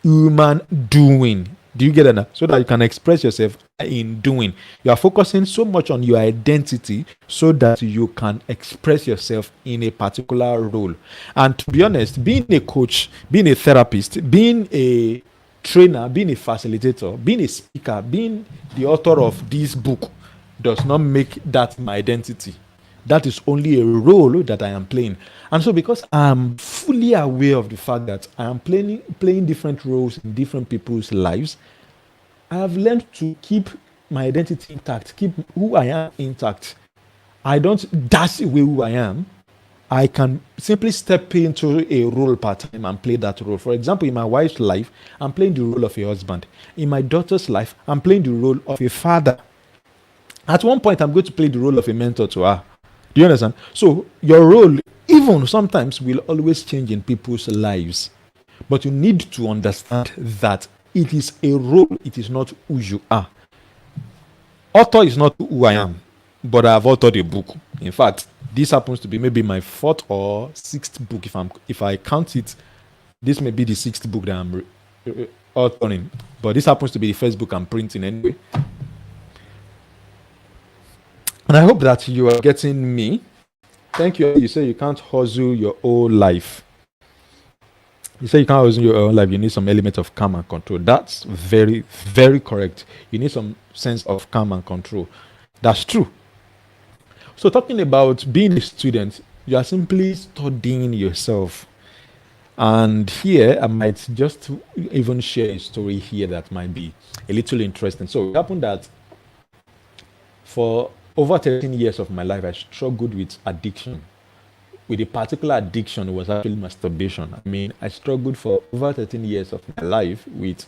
human doing. Do you get that? So that you can express yourself in doing. You are focusing so much on your identity so that you can express yourself in a particular role. And to be honest, being a coach, being a therapist, being a trainer, being a facilitator, being a speaker, being the author of this book does not make that my identity. That is only a role that I am playing. And so because I'm fully aware of the fact that I am playing different roles in different people's lives, I have learned to keep my identity intact, keep who I am intact. I don't dash away who I am. I can simply step into a role part time and play that role. For example, in my wife's life, I'm playing the role of a husband. In my daughter's life, I'm playing the role of a father. At one point, I'm going to play the role of a mentor to her. Do you understand? So your role, even sometimes, will always change in people's lives. But you need to understand that it is a role. It is not who you are. Author is not who I am, but I have authored a book. In fact, this happens to be maybe my 4th or 6th book. If I count it, this may be the 6th book that I'm authoring. But this happens to be the first book I'm printing anyway. And I hope that you are getting me. Thank you. You say you can't hustle your whole life. You say you can't hustle your own life. You need some element of calm and control. That's very, very correct. You need some sense of calm and control. That's true. So talking about being a student, You are simply studying yourself. And here, I might just even share a story here that might be a little interesting. So it happened that for over 13 years of my life, I struggled with addiction. With a particular addiction, it was actually masturbation. I mean, I struggled for over 13 years of my life with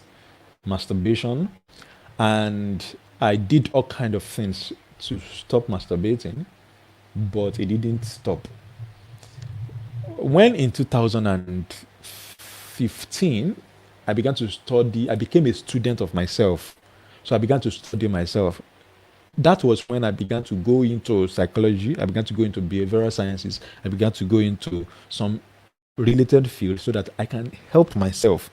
masturbation, and I did all kind of things to stop masturbating, but it didn't stop. When in 2015, I began to study, I became a student of myself. So I began to study myself. That was when I began to go into psychology, I began to go into behavioral sciences, I began to go into some related fields so that I can help myself.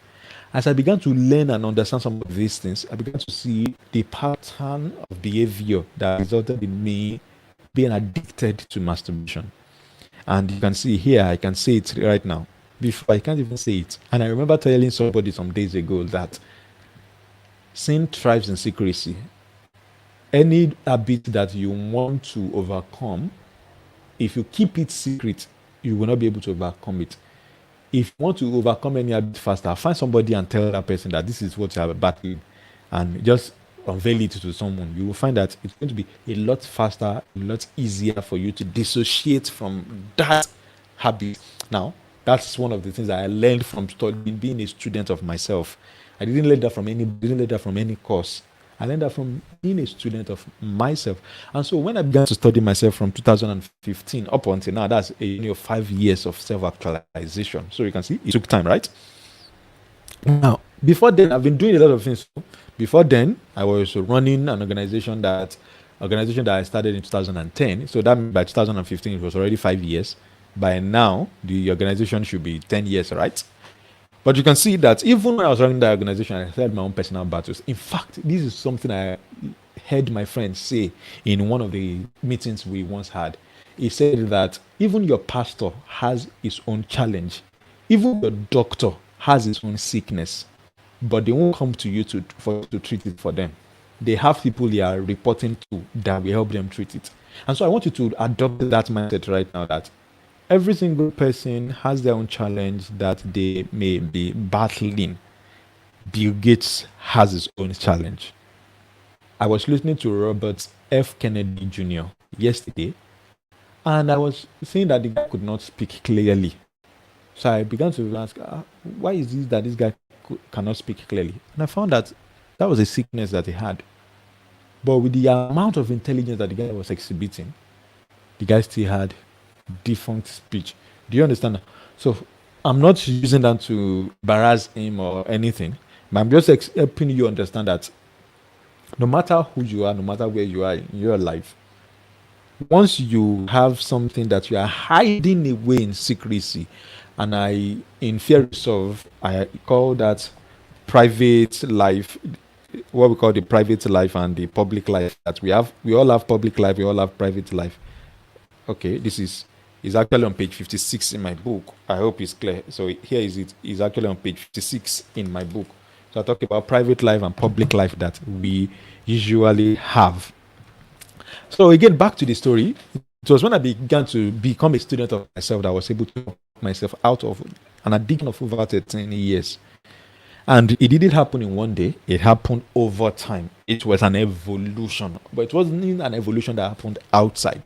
As I began to learn and understand some of these things, I began to see the pattern of behavior that resulted in me being addicted to masturbation. And you can see here, I can say it right now. Before I can't even say it. And I remember telling somebody some days ago that sin thrives in secrecy. Any habit that you want to overcome, if you keep it secret, you will not be able to overcome it. If you want to overcome any habit faster, find somebody and tell that person that this is what you are battling, and just unveil it to someone. You will find that it's going to be a lot faster, a lot easier for you to dissociate from that habit. Now, that's one of the things that I learned from studying, being a student of myself. I didn't learn that from any, didn't learn that from any course. I learned that from being a student of myself. And so when I began to study myself from 2015 up until now, that's a 5 years of self-actualization. So you can see it took time, right? Now, before then, I've been doing a lot of things. Before then, I was running an organization that I started in 2010. So that by 2015, it was already 5 years. By now, the organization should be 10 years, right? But you can see that even when I was running that organization, I had my own personal battles. In fact, this is something I heard my friend say in one of the meetings we once had. He said that even your pastor has his own challenge, even your doctor has his own sickness, but they won't come to you to treat it for them. They have people they are reporting to that will help them treat it. And so I want you to adopt that mindset right now, that every single person has their own challenge that they may be battling. Bill Gates has his own challenge. I was listening to Robert F. Kennedy Jr. yesterday, and I was saying that the guy could not speak clearly. So I began to ask, why is it that this guy cannot speak clearly? And I found that that was a sickness that he had. But with the amount of intelligence that the guy was exhibiting, the guy still had defunct speech. Do you understand? So I'm not using that to embarrass him or anything, but I'm just helping you understand that no matter who you are, no matter where you are in your life, once you have something that you are hiding away in secrecy, and in fear of, I call that private life, what we call the private life and the public life that we have. We all have public life, we all have private life. Okay, this is actually on page 56 in my book. I hope it's clear. So here is it. It's actually on page 56 in my book. So I talk about private life and public life that we usually have. So again, back to the story. It was when I began to become a student of myself that I was able to help myself out of an addiction of over 13 years. And it didn't happen in one day. It happened over time. It was an evolution. But it wasn't an evolution that happened outside.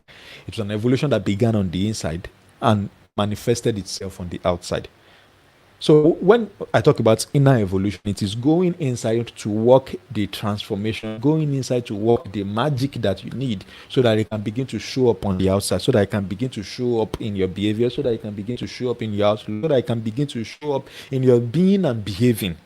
It was an evolution that began on the inside and manifested itself on the outside. So when I talk about inner evolution, it is going inside to work the transformation, going inside to work the magic that you need so that it can begin to show up on the outside, so that it can begin to show up in your behavior, so that it can begin to show up in your outlook, so that it can begin to show up in your being and behaving.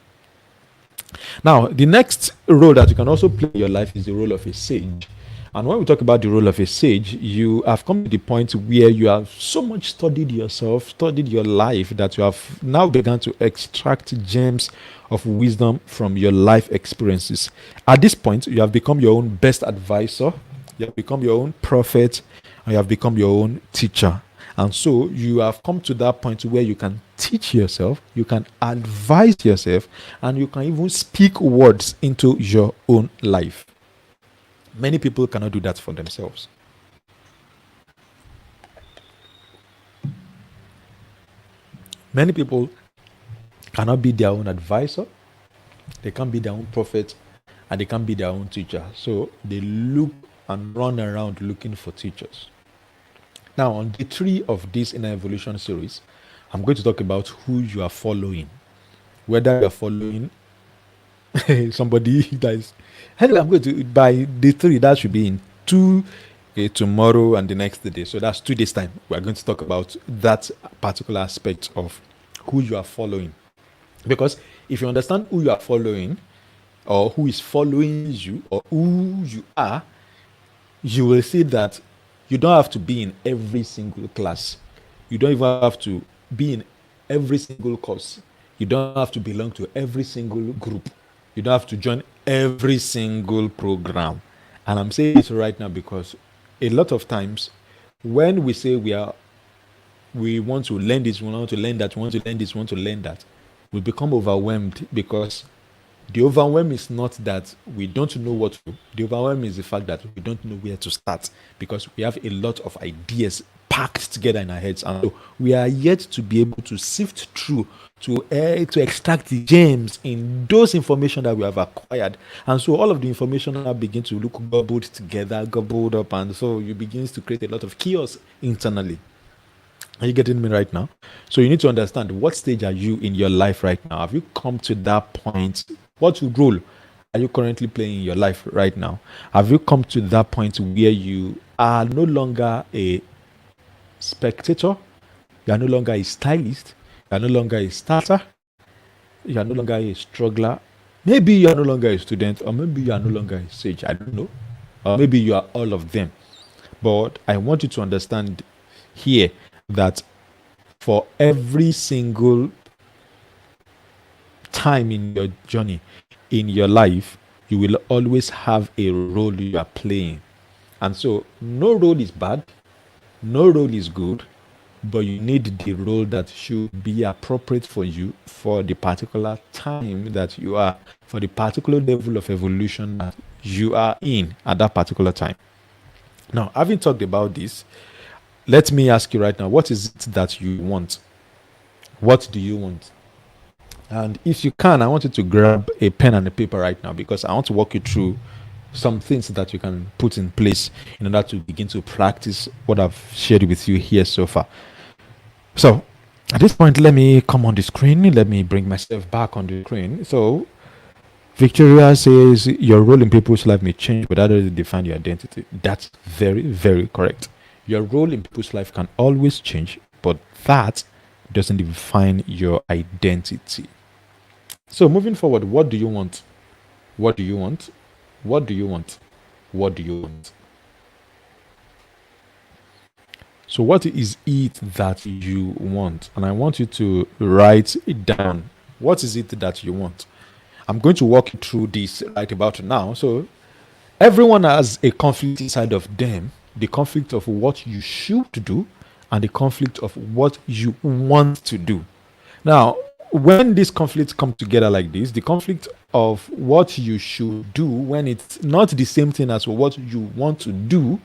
Now, the next role that you can also play in your life is the role of a sage. And when we talk about the role of a sage, you have come to the point where you have so much studied yourself, studied your life, that you have now begun to extract gems of wisdom from your life experiences. At this point, you have become your own best advisor, you have become your own prophet, and you have become your own teacher. And so you have come to that point where you can teach yourself, you can advise yourself, and you can even speak words into your own life. Many people cannot do that for themselves. Many people cannot be their own advisor, they can't be their own prophet, and they can't be their own teacher. So they look and run around looking for teachers. Now, on day 3 of this inner evolution series, I'm going to talk about who you are following. Whether you're following somebody that is. Anyway, I'm going to, by day 3, that should be in 2, tomorrow and the next day. So that's 2 days' time. We're going to talk about that particular aspect of who you are following. Because if you understand who you are following, or who is following you, or who you are, you will see that you don't have to be in every single class. You don't even have to be in every single course. You don't have to belong to every single group. You don't have to join every single program. And I'm saying this right now because a lot of times when we say we want to learn this, we want to learn that, we want to learn this, we want to learn that, we become overwhelmed because the overwhelm is not that we don't know what to do. The overwhelm is the fact that we don't know where to start because we have a lot of ideas packed together in our heads, and so we are yet to be able to sift through to extract the gems in those information that we have acquired. And so all of the information now begin to look gobbled together, gobbled up, and so you begins to create a lot of chaos internally. Are you getting me right now? So you need to understand, what stage are you in your life right now? Have you come to that point? What role are you currently playing in your life right now? Have you come to that point where you are no longer a spectator? You are no longer a stylist? You are no longer a starter? You are no longer a struggler? Maybe you are no longer a student, or maybe you are no longer a sage. I don't know. Or maybe you are all of them. But I want you to understand here that for every single time in your journey, in your life, you will always have a role you are playing. And so no role is bad, no role is good, but you need the role that should be appropriate for you for the particular time that you are, for the particular level of evolution that you are in at that particular time. Now, having talked about this, let me ask you right now, what is it that you want? What do you want? And if you can, I want you to grab a pen and a paper right now, because I want to walk you through some things that you can put in place in order to begin to practice what I've shared with you here so far. So at this point, let me come on the screen. Let me bring myself back on the screen. So Victoria says your role in people's life may change, but that doesn't define your identity. That's very, very correct. Your role in people's life can always change, but that doesn't define your identity. So moving forward, what do you want? What do you want? What do you want? What do you want? So what is it that you want? And I want you to write it down. What is it that you want? I'm going to walk you through this right about now. So everyone has a conflict inside of them. The conflict of what you should do and the conflict of what you want to do. Now, when these conflicts come together like this, the conflict of what you should do, when it's not the same thing as what you want to do,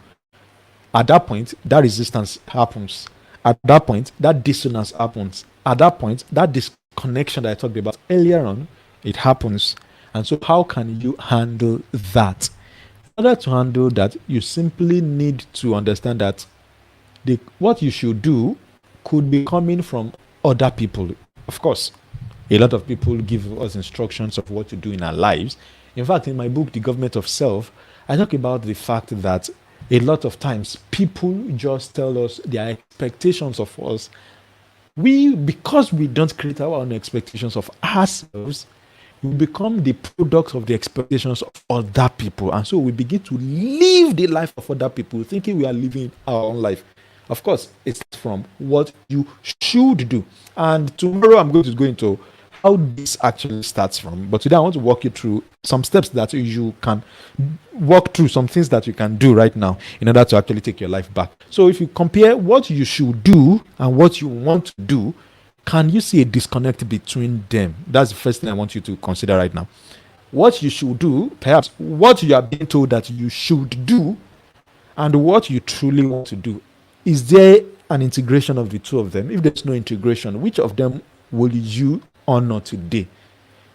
at that point, that resistance happens. At that point, that dissonance happens. At that point, that disconnection that I talked about earlier on, it happens. And so how can you handle that? In order to handle that, you simply need to understand that what you should do could be coming from other people. Of course, a lot of people give us instructions of what to do in our lives. In fact, in my book, The Government of Self, I talk about the fact that a lot of times people just tell us their expectations of us. Because we don't create our own expectations of ourselves, we become the product of the expectations of other people. And so we begin to live the life of other people, thinking we are living our own life. Of course, it's from what you should do. And tomorrow I'm going to go into how this actually starts from. But today I want to walk you through some steps that you can walk through, some things that you can do right now in order to actually take your life back. So if you compare what you should do and what you want to do, can you see a disconnect between them? That's the first thing I want you to consider right now. What you should do, perhaps what you are being told that you should do, and what you truly want to do. Is there an integration of the two of them, if there's no integration, which of them will you honor today?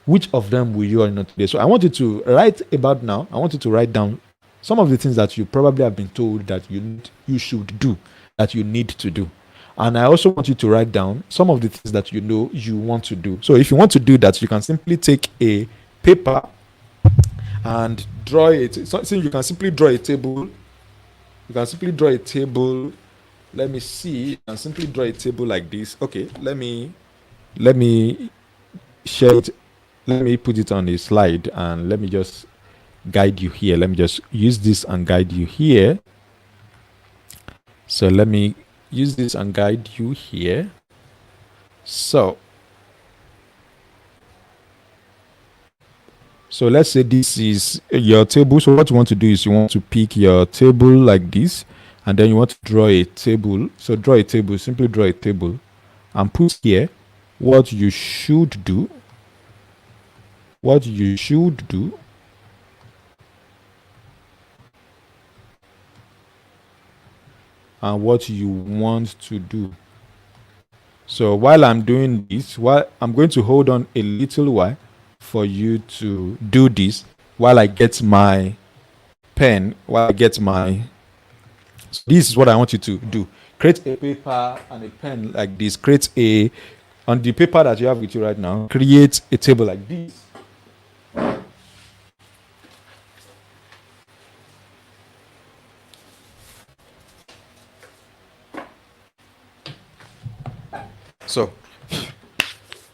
Which of them will you honor today? So I want you to write about now. I want you to write down some of the things that you probably have been told that you should do, that you need to do. And I also want you to write down some of the things that you know you want to do. So if you want to do that, you can simply take a paper and draw it. So you can simply draw a table. You can simply draw a table. Let me see. You can simply draw a table like this. Okay, let me share it. Let me put it on a slide and let me just guide you here. Let me just use this and guide you here. So let me use this and guide you here. So let's say this is your table. So what you want to do is you want to pick your table like this, and then you want to draw a table. So draw a table, simply draw a table and put here what you should do. What you should do. And what you want to do. So while I'm doing this, I'm going to hold on a little while for you to do this while I get my pen, so this is what I want you to do. Create a paper and a pen like this. On the paper that you have with you right now, create a table like this. So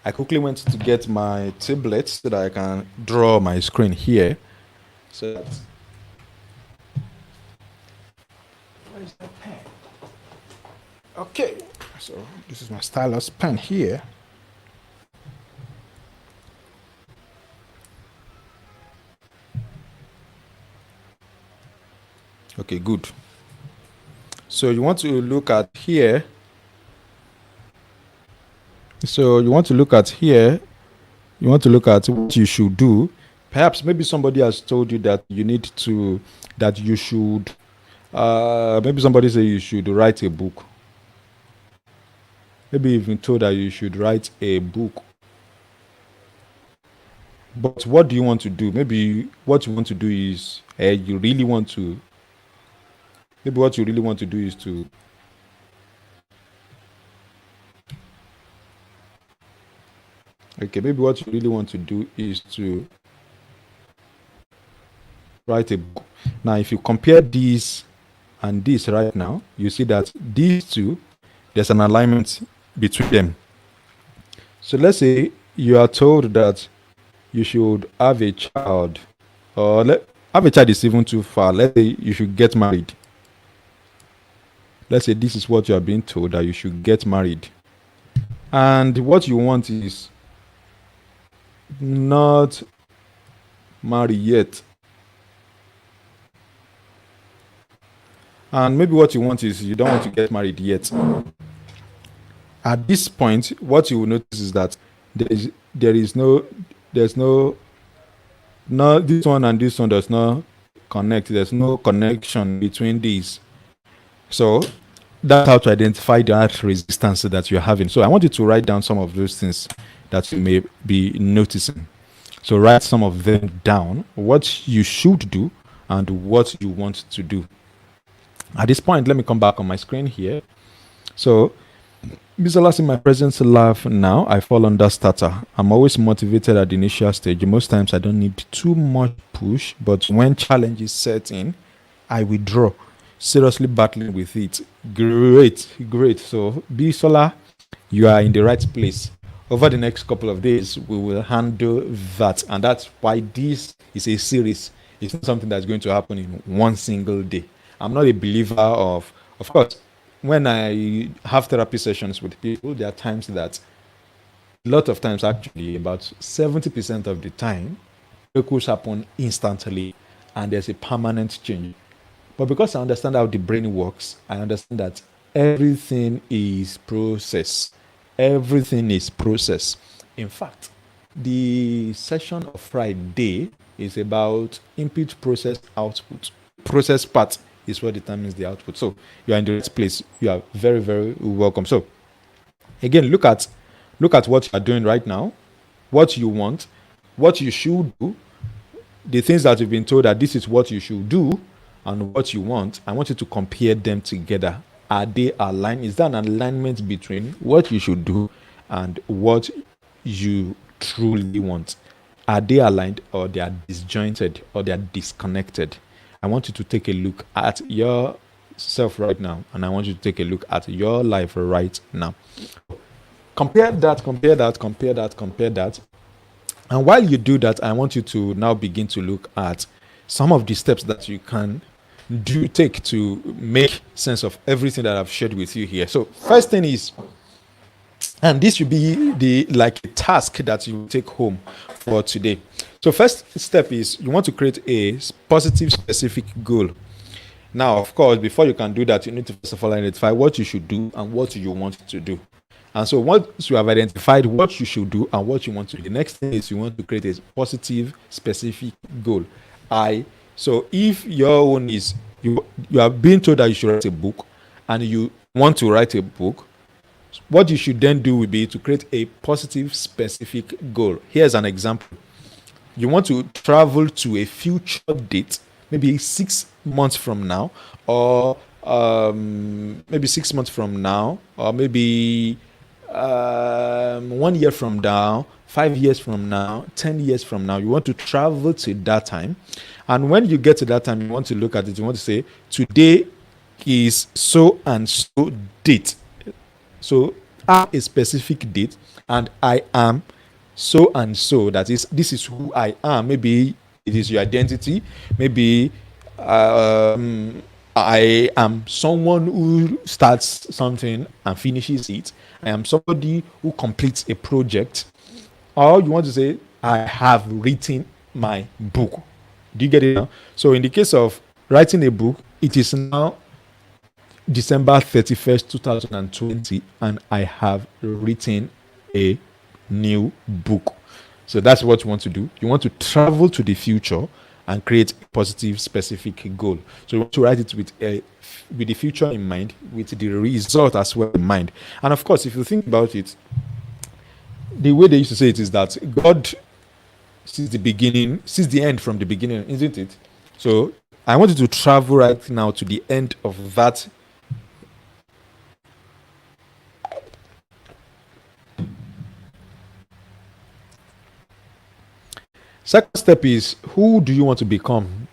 I quickly went to get my tablet so that I can draw my screen here. So that's, where is the pen? Okay, so this is my stylus pen here. Okay, good. So you want to look at here. So you want to look at here. You want to look at what you should do. Perhaps maybe somebody has told you that maybe somebody say you should write a book. Maybe you've been told that you should write a book. But what do you want to do? Maybe what you want to do is maybe what you really want to do is to maybe what you really want to do is to write a book. Now, if you compare this and this right now, you see that these two, there's an alignment between them. So let's say you are told that you should have a child, or have a child is even too far. Let's say you should get married. Let's say this is what you are being told, that you should get married. And what you want is not marry yet. And maybe what you want is you don't want to get married yet. At this point, what you will notice is that there's no this one and this one does not connect. There's no connection between these. So that's how to identify that resistance that you're having. So I want you to write down some of those things that you may be noticing. So write some of them down, what you should do and what you want to do. At this point, let me come back on my screen here. So, visualize in my present life now, I fall under starter. I'm always motivated at the initial stage. Most times I don't need too much push, but when challenges set in, I withdraw, seriously battling with it. Great. So, Bisola, you are in the right place. Over the next couple of days, we will handle that. And that's why this is a series. It's not something that's going to happen in one single day. I'm not a believer of course, when I have therapy sessions with people, there are times that, a lot of times actually, about 70% of the time, miracles happen instantly and there's a permanent change. But because I understand how the brain works, I understand that everything is process. Everything is process. In fact, the session of Friday is about input, process, output. Process part is what determines the output. So you are in the right place. You are very, very welcome. So again, look at what you are doing right now, what you want, what you should do, the things that you've been told that this is what you should do, and what you want. I want you to compare them together. Are they aligned? Is there an alignment between what you should do and what you truly want? Are they aligned, or they are disjointed, or they are disconnected? I want you to take a look at yourself right now, and I want you to take a look at your life right now. Compare that, compare that, compare that, compare that. And while you do that, I want you to now begin to look at some of the steps that you can take to make sense of everything that I've shared with you here. So first thing is, and this should be the like a task that you take home for today. So first step is you want to create a positive specific goal. Now, of course, before you can do that, you need to first of all identify what you should do and what you want to do. And so once you have identified what you should do and what you want to do, the next thing is you want to create a positive specific goal. So if your own is you are being told that you should write a book and you want to write a book, what you should then do will be to create a positive specific goal. Here's an example. You want to travel to a future date, maybe 6 months from now, or maybe 6 months from now, or maybe 1 year from now, 5 years from now, 10 years from now. You want to travel to that time. And when you get to that time, you want to look at it. You want to say, today is so and so date. So I have a specific date, and I am so and so. That is, this is who I am. Maybe it is your identity. Maybe I am someone who starts something and finishes it. I am somebody who completes a project. Or you want to say, I have written my book. Do you get it now? So in the case of writing a book, it is now December 31st, 2020, and I have written a new book. So that's what you want to do. You want to travel to the future and create a positive, specific goal. So you want to write it with the future in mind, with the result as well in mind. And of course, if you think about it, the way they used to say it is that God sees the end from the beginning, isn't it? So I want you to travel right now to the end of that. Second step is, who do you want to become?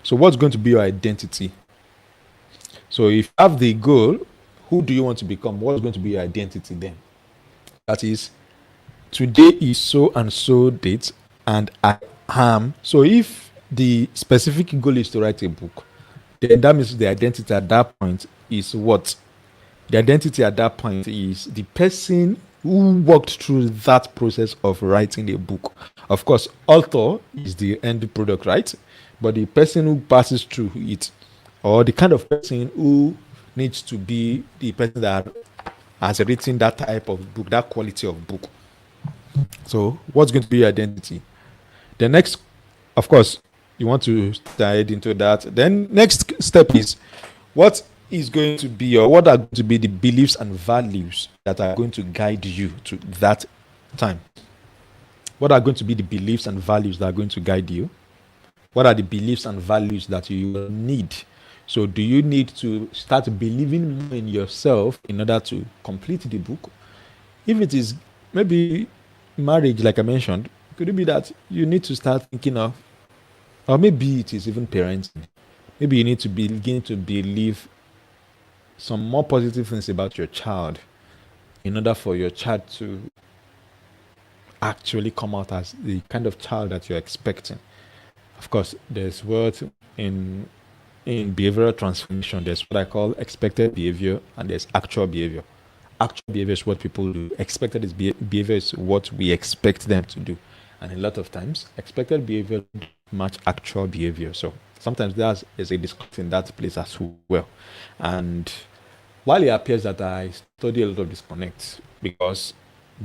So what's going to be your identity? So if you have the goal, who do you want to become? What's going to be your identity then? That is, today is so and so date, and I am. So if the specific goal is to write a book, then that means the identity at that point is what? The identity at that point is the person who walked through that process of writing a book. Of course, author is the end product, right? But the person who passes through it, or the kind of person who needs to be the person that has written that type of book, that quality of book. So what's going to be your identity? The next, of course, you want to dive into that. Then next step is, what is going to be, or what are going to be the beliefs and values that are going to guide you to that time? What are going to be the beliefs and values that are going to guide you? What are the beliefs and values that you need? So do you need to start believing more in yourself in order to complete the book? If it is maybe marriage, like I mentioned, could it be that you need to start thinking of, or maybe it is even parenting. Maybe you need to begin to believe some more positive things about your child in order for your child to actually come out as the kind of child that you're expecting. Of course, there's what in behavioral transformation, there's what I call expected behavior, and there's actual behavior. Actual behavior is what people do. Expected behavior is what we expect them to do. And a lot of times, expected behavior match actual behavior. So sometimes there's a disconnect in that place as well. And while it appears that I study a lot of disconnects, because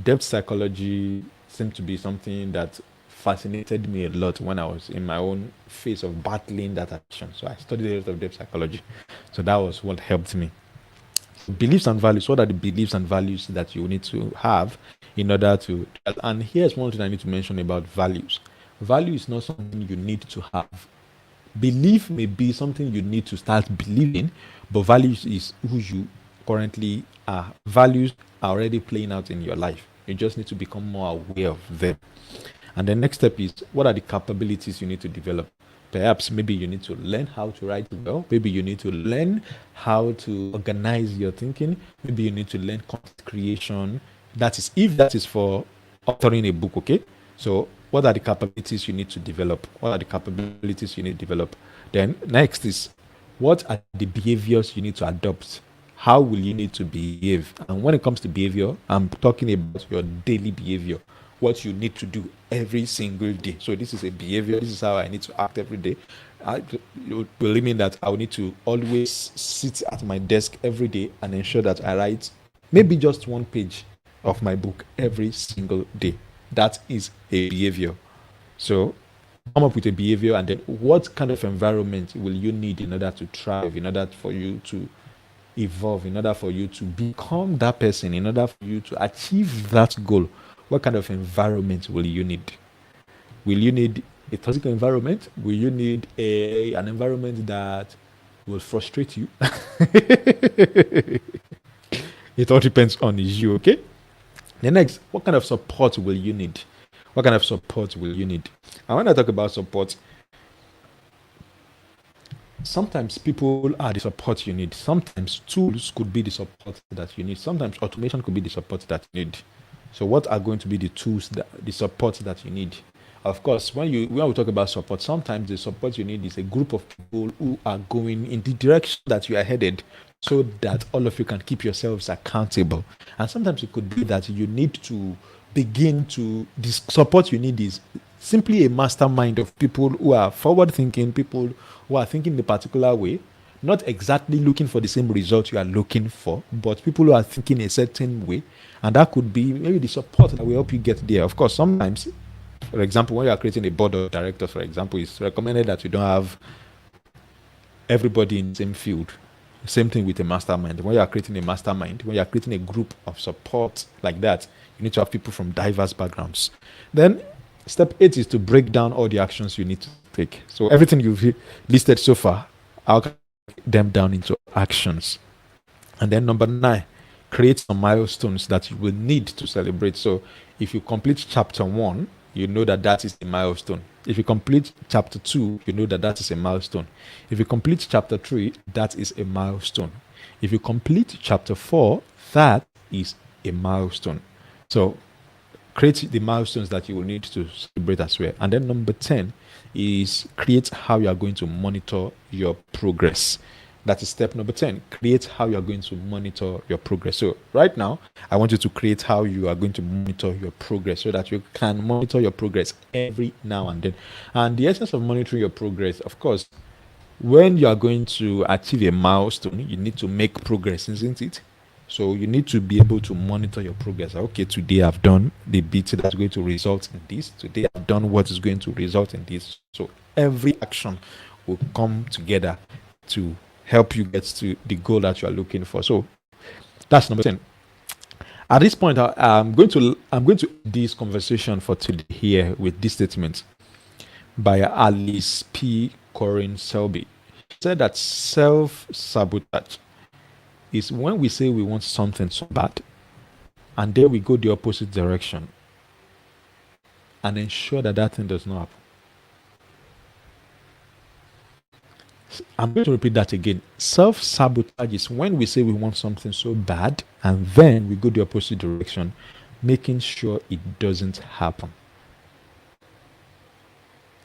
depth psychology seems to be something that fascinated me a lot when I was in my own phase of battling that addiction. So I studied a lot of depth psychology. So that was what helped me. Beliefs and values. What are the beliefs and values that you need to have in order to? And here's one thing I need to mention about values. Value is not something you need to have. Belief may be something you need to start believing, but values is who you currently are. Values are already playing out in your life. You just need to become more aware of them. And the next step is, what are the capabilities you need to develop? Perhaps maybe you need to learn how to write well. Maybe you need to learn how to organize your thinking. Maybe you need to learn content creation. That is, if that is for authoring a book, okay? So what are the capabilities you need to develop? What are the capabilities you need to develop? Then next is, what are the behaviors you need to adopt? How will you need to behave? And when it comes to behavior, I'm talking about your daily behavior, what you need to do every single day. So this is a behavior. This is how I need to act every day. It will mean that I will need to always sit at my desk every day and ensure that I write maybe just one page of my book every single day. That is a behavior. So come up with a behavior, and then what kind of environment will you need in order to thrive, in order for you to evolve, in order for you to become that person, in order for you to achieve that goal? What kind of environment will you need? Will you need a toxic environment? Will you need an environment that will frustrate you? It all depends on you, okay? The next, what kind of support will you need? What kind of support will you need? And when I talk about support, sometimes people are the support you need. Sometimes tools could be the support that you need. Sometimes automation could be the support that you need. So what are going to be the tools, the support that you need? Of course, when we talk about support, sometimes the support you need is a group of people who are going in the direction that you are headed, so that all of you can keep yourselves accountable. And sometimes it could be that you need to begin to, the support you need is simply a mastermind of people who are forward thinking, people who are thinking in a particular way, not exactly looking for the same result you are looking for, but people who are thinking a certain way. And that could be maybe the support that will help you get there. Of course, sometimes, for example, when you are creating a board of directors, for example, it's recommended that you don't have everybody in the same field. Same thing with a mastermind. When you are creating a mastermind, when you are creating a group of support like that, you need to have people from diverse backgrounds. Then step 8 is to break down all the actions you need to take. So everything you've listed so far, I'll break them down into actions. And then number 9, create some milestones that you will need to celebrate. So if you complete chapter 1, you know that that is a milestone. If you complete chapter 2, you know that that is a milestone. If you complete chapter 3, that is a milestone. If you complete chapter 4, that is a milestone. So create the milestones that you will need to celebrate as well. And then number 10 is create how you are going to monitor your progress. That is step number 10. Create how you are going to monitor your progress. So right now, I want you to create how you are going to monitor your progress so that you can monitor your progress every now and then. And the essence of monitoring your progress, of course, when you are going to achieve a milestone, you need to make progress, isn't it? So you need to be able to monitor your progress. Okay, today I've done the bit that's going to result in this. Today I've done what is going to result in this. So every action will come together to help you get to the goal that you are looking for. So that's number 10. At this point, I'm going to end this conversation for today here with this statement by Alice P. Corinne Selby. She said that self-sabotage is when we say we want something so bad, and then we go the opposite direction and ensure that that thing does not happen. I'm going to repeat that again. Self-sabotage is when we say we want something so bad and then we go the opposite direction, making sure it doesn't happen.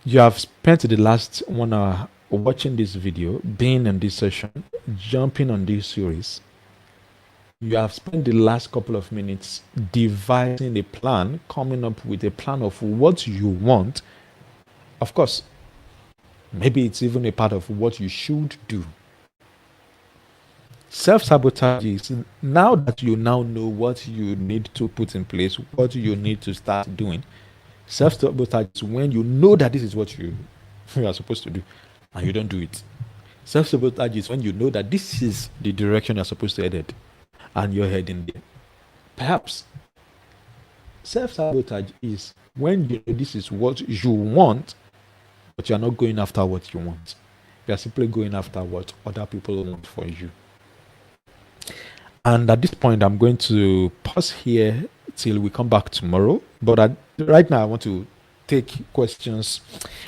You have spent the last 1 hour watching this video, being in this session, jumping on this series. You have spent the last couple of minutes devising a plan, coming up with a plan of what you want. Of course, maybe it's even a part of what you should do. Self-sabotage is now that you now know what you need to put in place, what you need to start doing. Self-sabotage is when you know that this is what you are supposed to do and you don't do it. Self-sabotage is when you know that this is the direction you're supposed to head and you're heading there. Perhaps self-sabotage is when you know this is what you want, but you're not going after what you want. You're simply going after what other people want for you. And at this point, I'm going to pause here till we come back tomorrow. But right now, I want to take questions,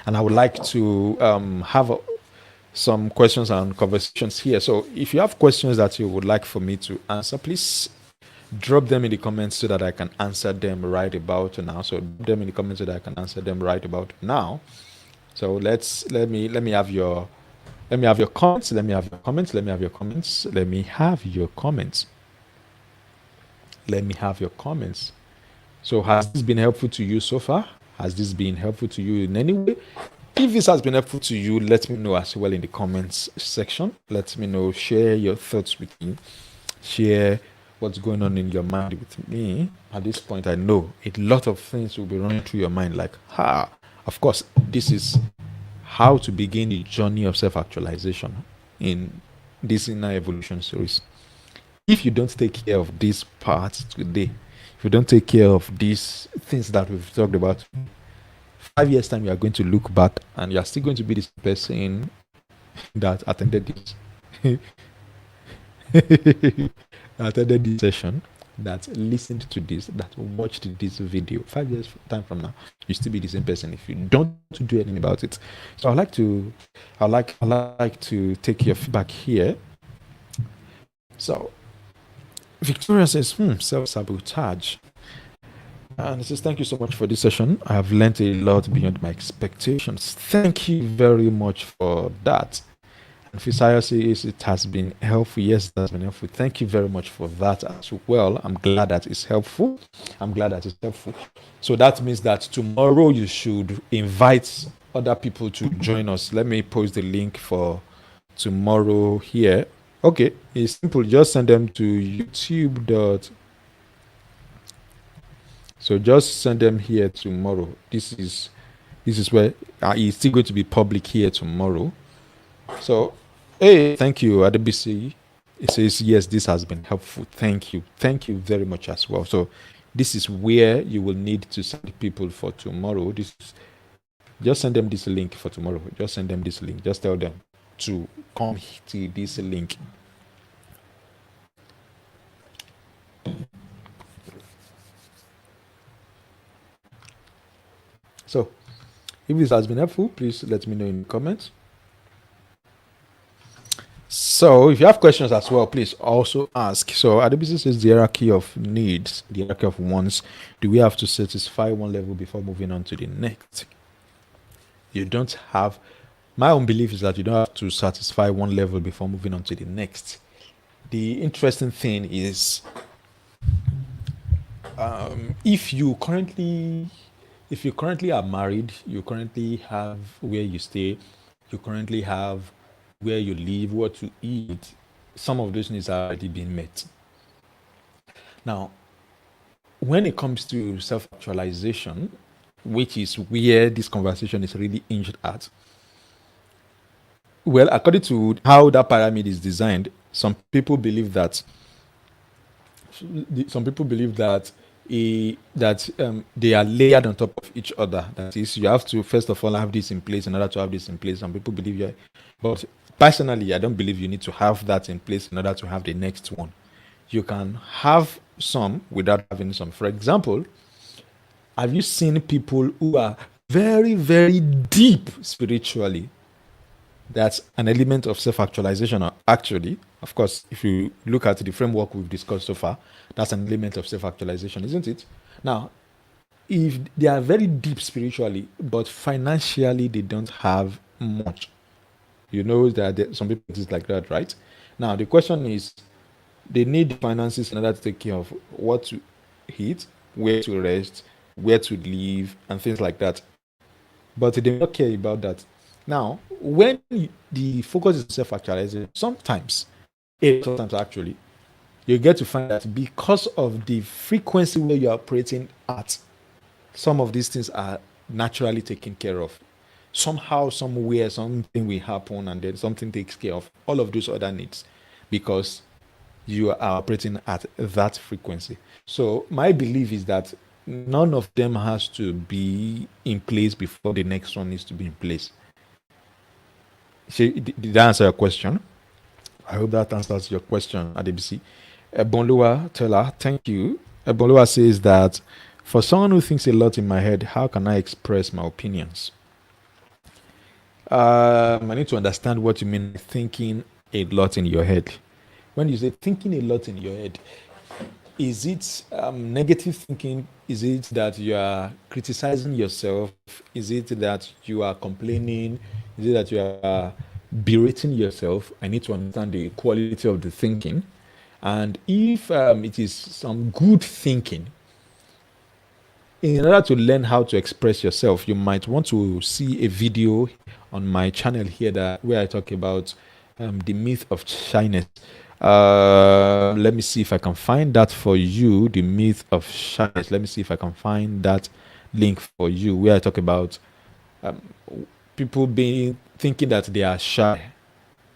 and I would like to have some questions and conversations here. So if you have questions that you would like for me to answer, please drop them in the comments so that I can answer them right about now. So drop them in the comments so that I can answer them right about now. So let me have your comments. Let me have your comments. Let me have your comments. Let me have your comments. Let me have your comments. So has this been helpful to you so far? Has this been helpful to you in any way? If this has been helpful to you, let me know as well in the comments section. Let me know. Share your thoughts with me. Share what's going on in your mind with me. At this point, I know a lot of things will be running through your mind like, of course, this is how to begin the journey of self-actualization in this inner evolution series. If you don't take care of this part today, if you don't take care of these things that we've talked about, 5 years time, you are going to look back and you are still going to be this person that attended this session, that listened to this, that watched this video. 5 years time from now, you still be the same person if you don't do anything about it. So I'd like to take your feedback here. So Victoria says, self-sabotage. And it says, thank you so much for this session. I have learned a lot beyond my expectations. Thank you very much for that. And Fisaya says it has been helpful. Yes, it has been helpful. Thank you very much for that as well. I'm glad that it's helpful. So that means that tomorrow you should invite other people to join us. Let me post the link for tomorrow here. Okay, it's simple. Just send them to YouTube. So just send them here tomorrow. This is where it's still going to be public here tomorrow. So, hey, thank you, Adebisi. It says, yes, this has been helpful. Thank you very much as well. So this is where you will need to send people for tomorrow. Just send them this link for tomorrow. Just send them this link. Just tell them to come to this link. So if this has been helpful, please let me know in the comments. So if you have questions as well, please also ask. So Adebisi says the hierarchy of needs, the hierarchy of wants. Do we have to satisfy one level before moving on to the next? You don't have. My own belief is that you don't have to satisfy one level before moving on to the next. The interesting thing is, if you currently are married, you currently have where you stay, you currently have where you live, what you eat, some of those needs are already being met. Now, when it comes to self-actualization, which is where this conversation is really aimed at, well, according to how that pyramid is designed, some people believe that they are layered on top of each other. That is, you have to first of all have this in place in order to have this in place. Some people believe but personally, I don't believe you need to have that in place in order to have the next one. You can have some without having some. For example, have you seen people who are very, very deep spiritually? That's an element of self-actualization. Actually, of course, if you look at the framework we've discussed so far, that's an element of self-actualization, isn't it? Now, if they are very deep spiritually, but financially they don't have much, you know that some people it's like that, right? Now, the question is, they need finances in order to take care of what to eat, where to rest, where to live, and things like that. But they don't care about that. Now, when the focus is self-actualization, sometimes actually, you get to find that because of the frequency where you're operating at, some of these things are naturally taken care of. Somehow, somewhere, something will happen and then something takes care of all of those other needs because you are operating at that frequency. So my belief is that none of them has to be in place before the next one needs to be in place. Did I answer your question? I hope that answers your question, Adebisi. Ebonlua Teller, thank you. Ebonlua says that for someone who thinks a lot in my head, how can I express my opinions? I need to understand what you mean thinking a lot in your head. When you say thinking a lot in your head, is it negative thinking? Is it that you are criticizing yourself? Is it that you are complaining? Is it that you are berating yourself? I need to understand the quality of the thinking. And if it is some good thinking, in order to learn how to express yourself, you might want to see a video on my channel here where I talk about the myth of shyness. Let me see if I can find that for you. The myth of shyness. Let me see if I can find that link for you where I talk about people thinking that they are shy.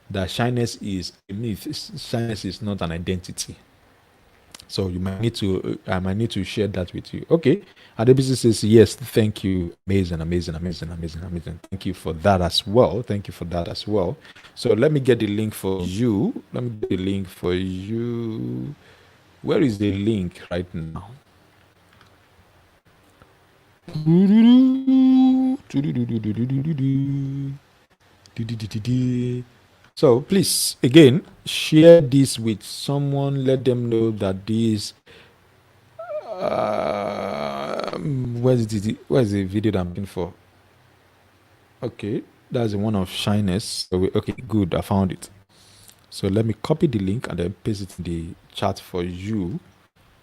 That shyness is a myth. Shyness is not an identity. So I might need to share that with you. Okay. Adebisi says, yes, thank you. Amazing. Thank you for that as well. So let me get the link for you. Where is the link right now? So please, again, share this with someone. Let them know that this. Where's the video that I'm looking for? Okay, that's the one of shyness. Okay, good. I found it. So let me copy the link and then paste it in the chat for you,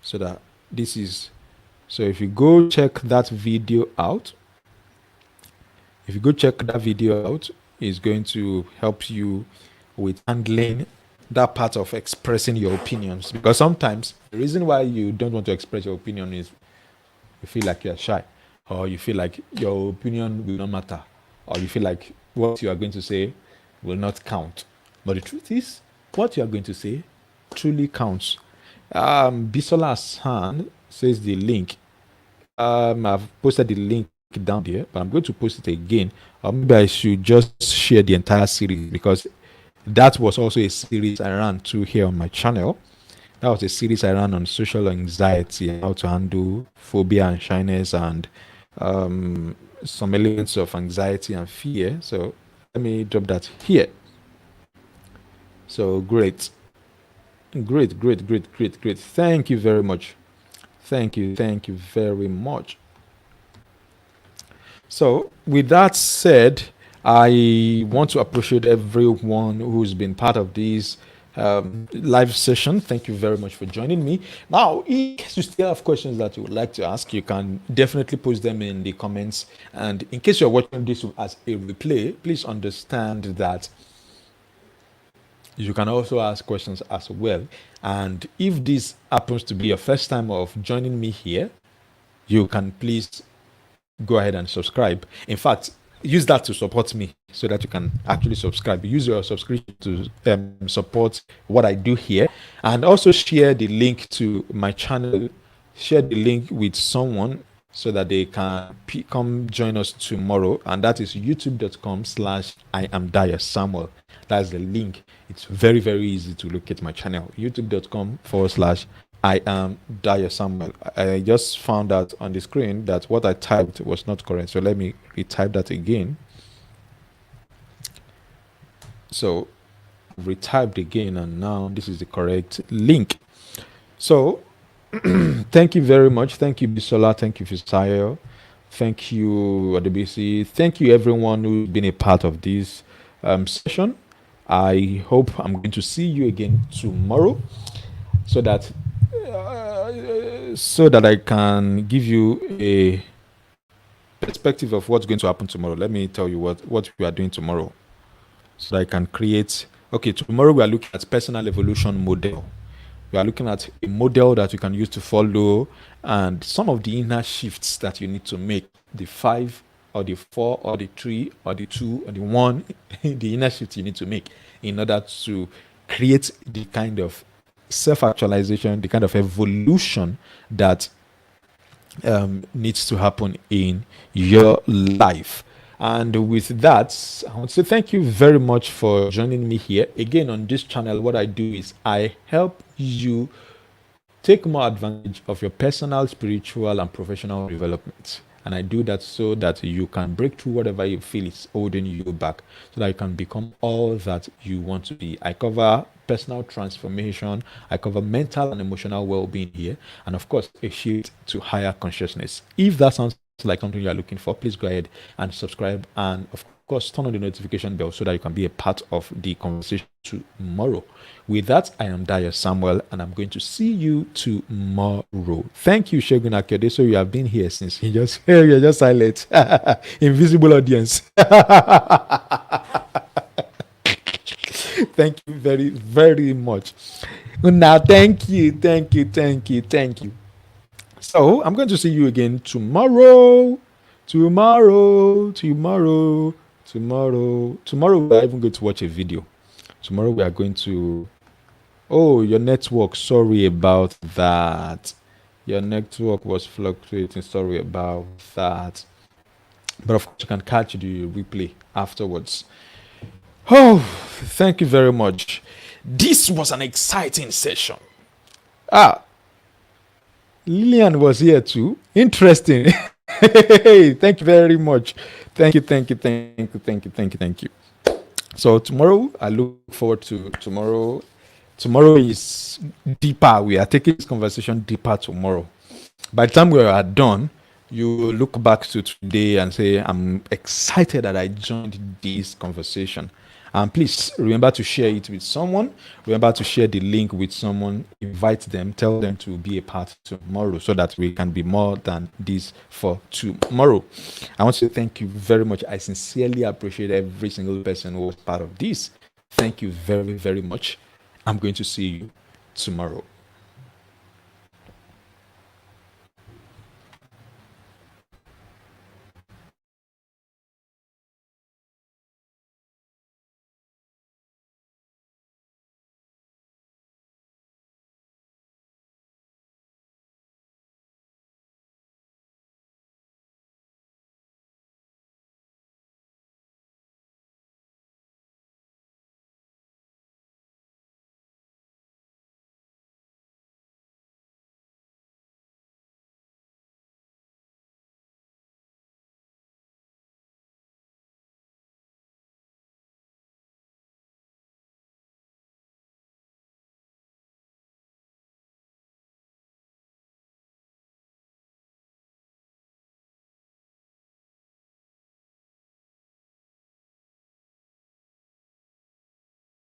so that this is. So if you go check that video out, it's going to help you with handling that part of expressing your opinions. Because sometimes the reason why you don't want to express your opinion is you feel like you're shy, or you feel like your opinion will not matter, or you feel like what you are going to say will not count. But the truth is, what you are going to say truly counts. Bisola Hassan says the link. I've posted the link down there, but I'm going to post it again. Or maybe I should just share the entire series, because that was also a series I ran too here on my channel. That was a series I ran on social anxiety, how to handle phobia and shyness, and some elements of anxiety and fear. So let me drop that here. So great. Thank you very much. Thank you very much. So with that said, I want to appreciate everyone who's been part of this live session. Thank you very much for joining me. Now, in case you still have questions that you would like to ask, you can definitely post them in the comments. And in case you're watching this as a replay, please understand that you can also ask questions as well. And if this happens to be your first time of joining me here, you can please go ahead and subscribe. In fact, use that to support me so that you can actually subscribe. Use your subscription to support what I do here. And also share the link to my channel. Share the link with someone so that they can come join us tomorrow. And that is youtube.com/I am Dayo Samuel. That's the link. It's very, very easy to locate my channel. youtube.com/I am Dayo Samuel. I just found out on the screen that what I typed was not correct. So let me retype that again. So retyped again, and now this is the correct link. So thank you very much. Thank you, Bisola. Thank you, Fisayo. Thank you, Adebisi. Thank you, everyone who's been a part of this session. I hope I'm going to see you again tomorrow, so that I can give you a perspective of what's going to happen tomorrow. Let me tell you what we are doing tomorrow, so that I can create. Okay, tomorrow we are looking at personal evolution model. We are looking at a model that you can use to follow and some of the inner shifts that you need to make. The 5 or the 4 or the 3 or the 2 or the 1, the inner shift you need to make in order to create the kind of self-actualization, the kind of evolution that needs to happen in your life. And with that, I want to say thank you very much for joining me here. Again, on this channel, what I do is I help you take more advantage of your personal, spiritual, and professional development. And I do that so that you can break through whatever you feel is holding you back, so that you can become all that you want to be. I cover personal transformation, I cover mental and emotional well-being here, and of course, a shift to higher consciousness. If that sounds like something you are looking for, please go ahead and subscribe, and of course, turn on the notification bell so that you can be a part of the conversation tomorrow. With that, I am Dayo Samuel, and I'm going to see you tomorrow. Thank you, Shegun Akede. So you have been here since you're just silent. Invisible audience. Thank you very, very much. Now, thank you. So I'm going to see you again tomorrow. Tomorrow, we are even going to watch a video. Tomorrow we are going to... Oh, your network. Sorry about that. Your network was fluctuating. Sorry about that. But of course, you can catch the replay afterwards. Oh, thank you very much. This was an exciting session. Lillian was here too. Interesting. Thank you very much. Thank you. So tomorrow, I look forward to tomorrow. Tomorrow is deeper. We are taking this conversation deeper tomorrow. By the time we are done, you look back to today and say, I'm excited that I joined this conversation. And please remember to share it with someone. Remember to share the link with someone. Invite them. Tell them to be a part tomorrow so that we can be more than this for tomorrow. I want to say thank you very much. I sincerely appreciate every single person who was part of this. Thank you very, very much. I'm going to see you tomorrow.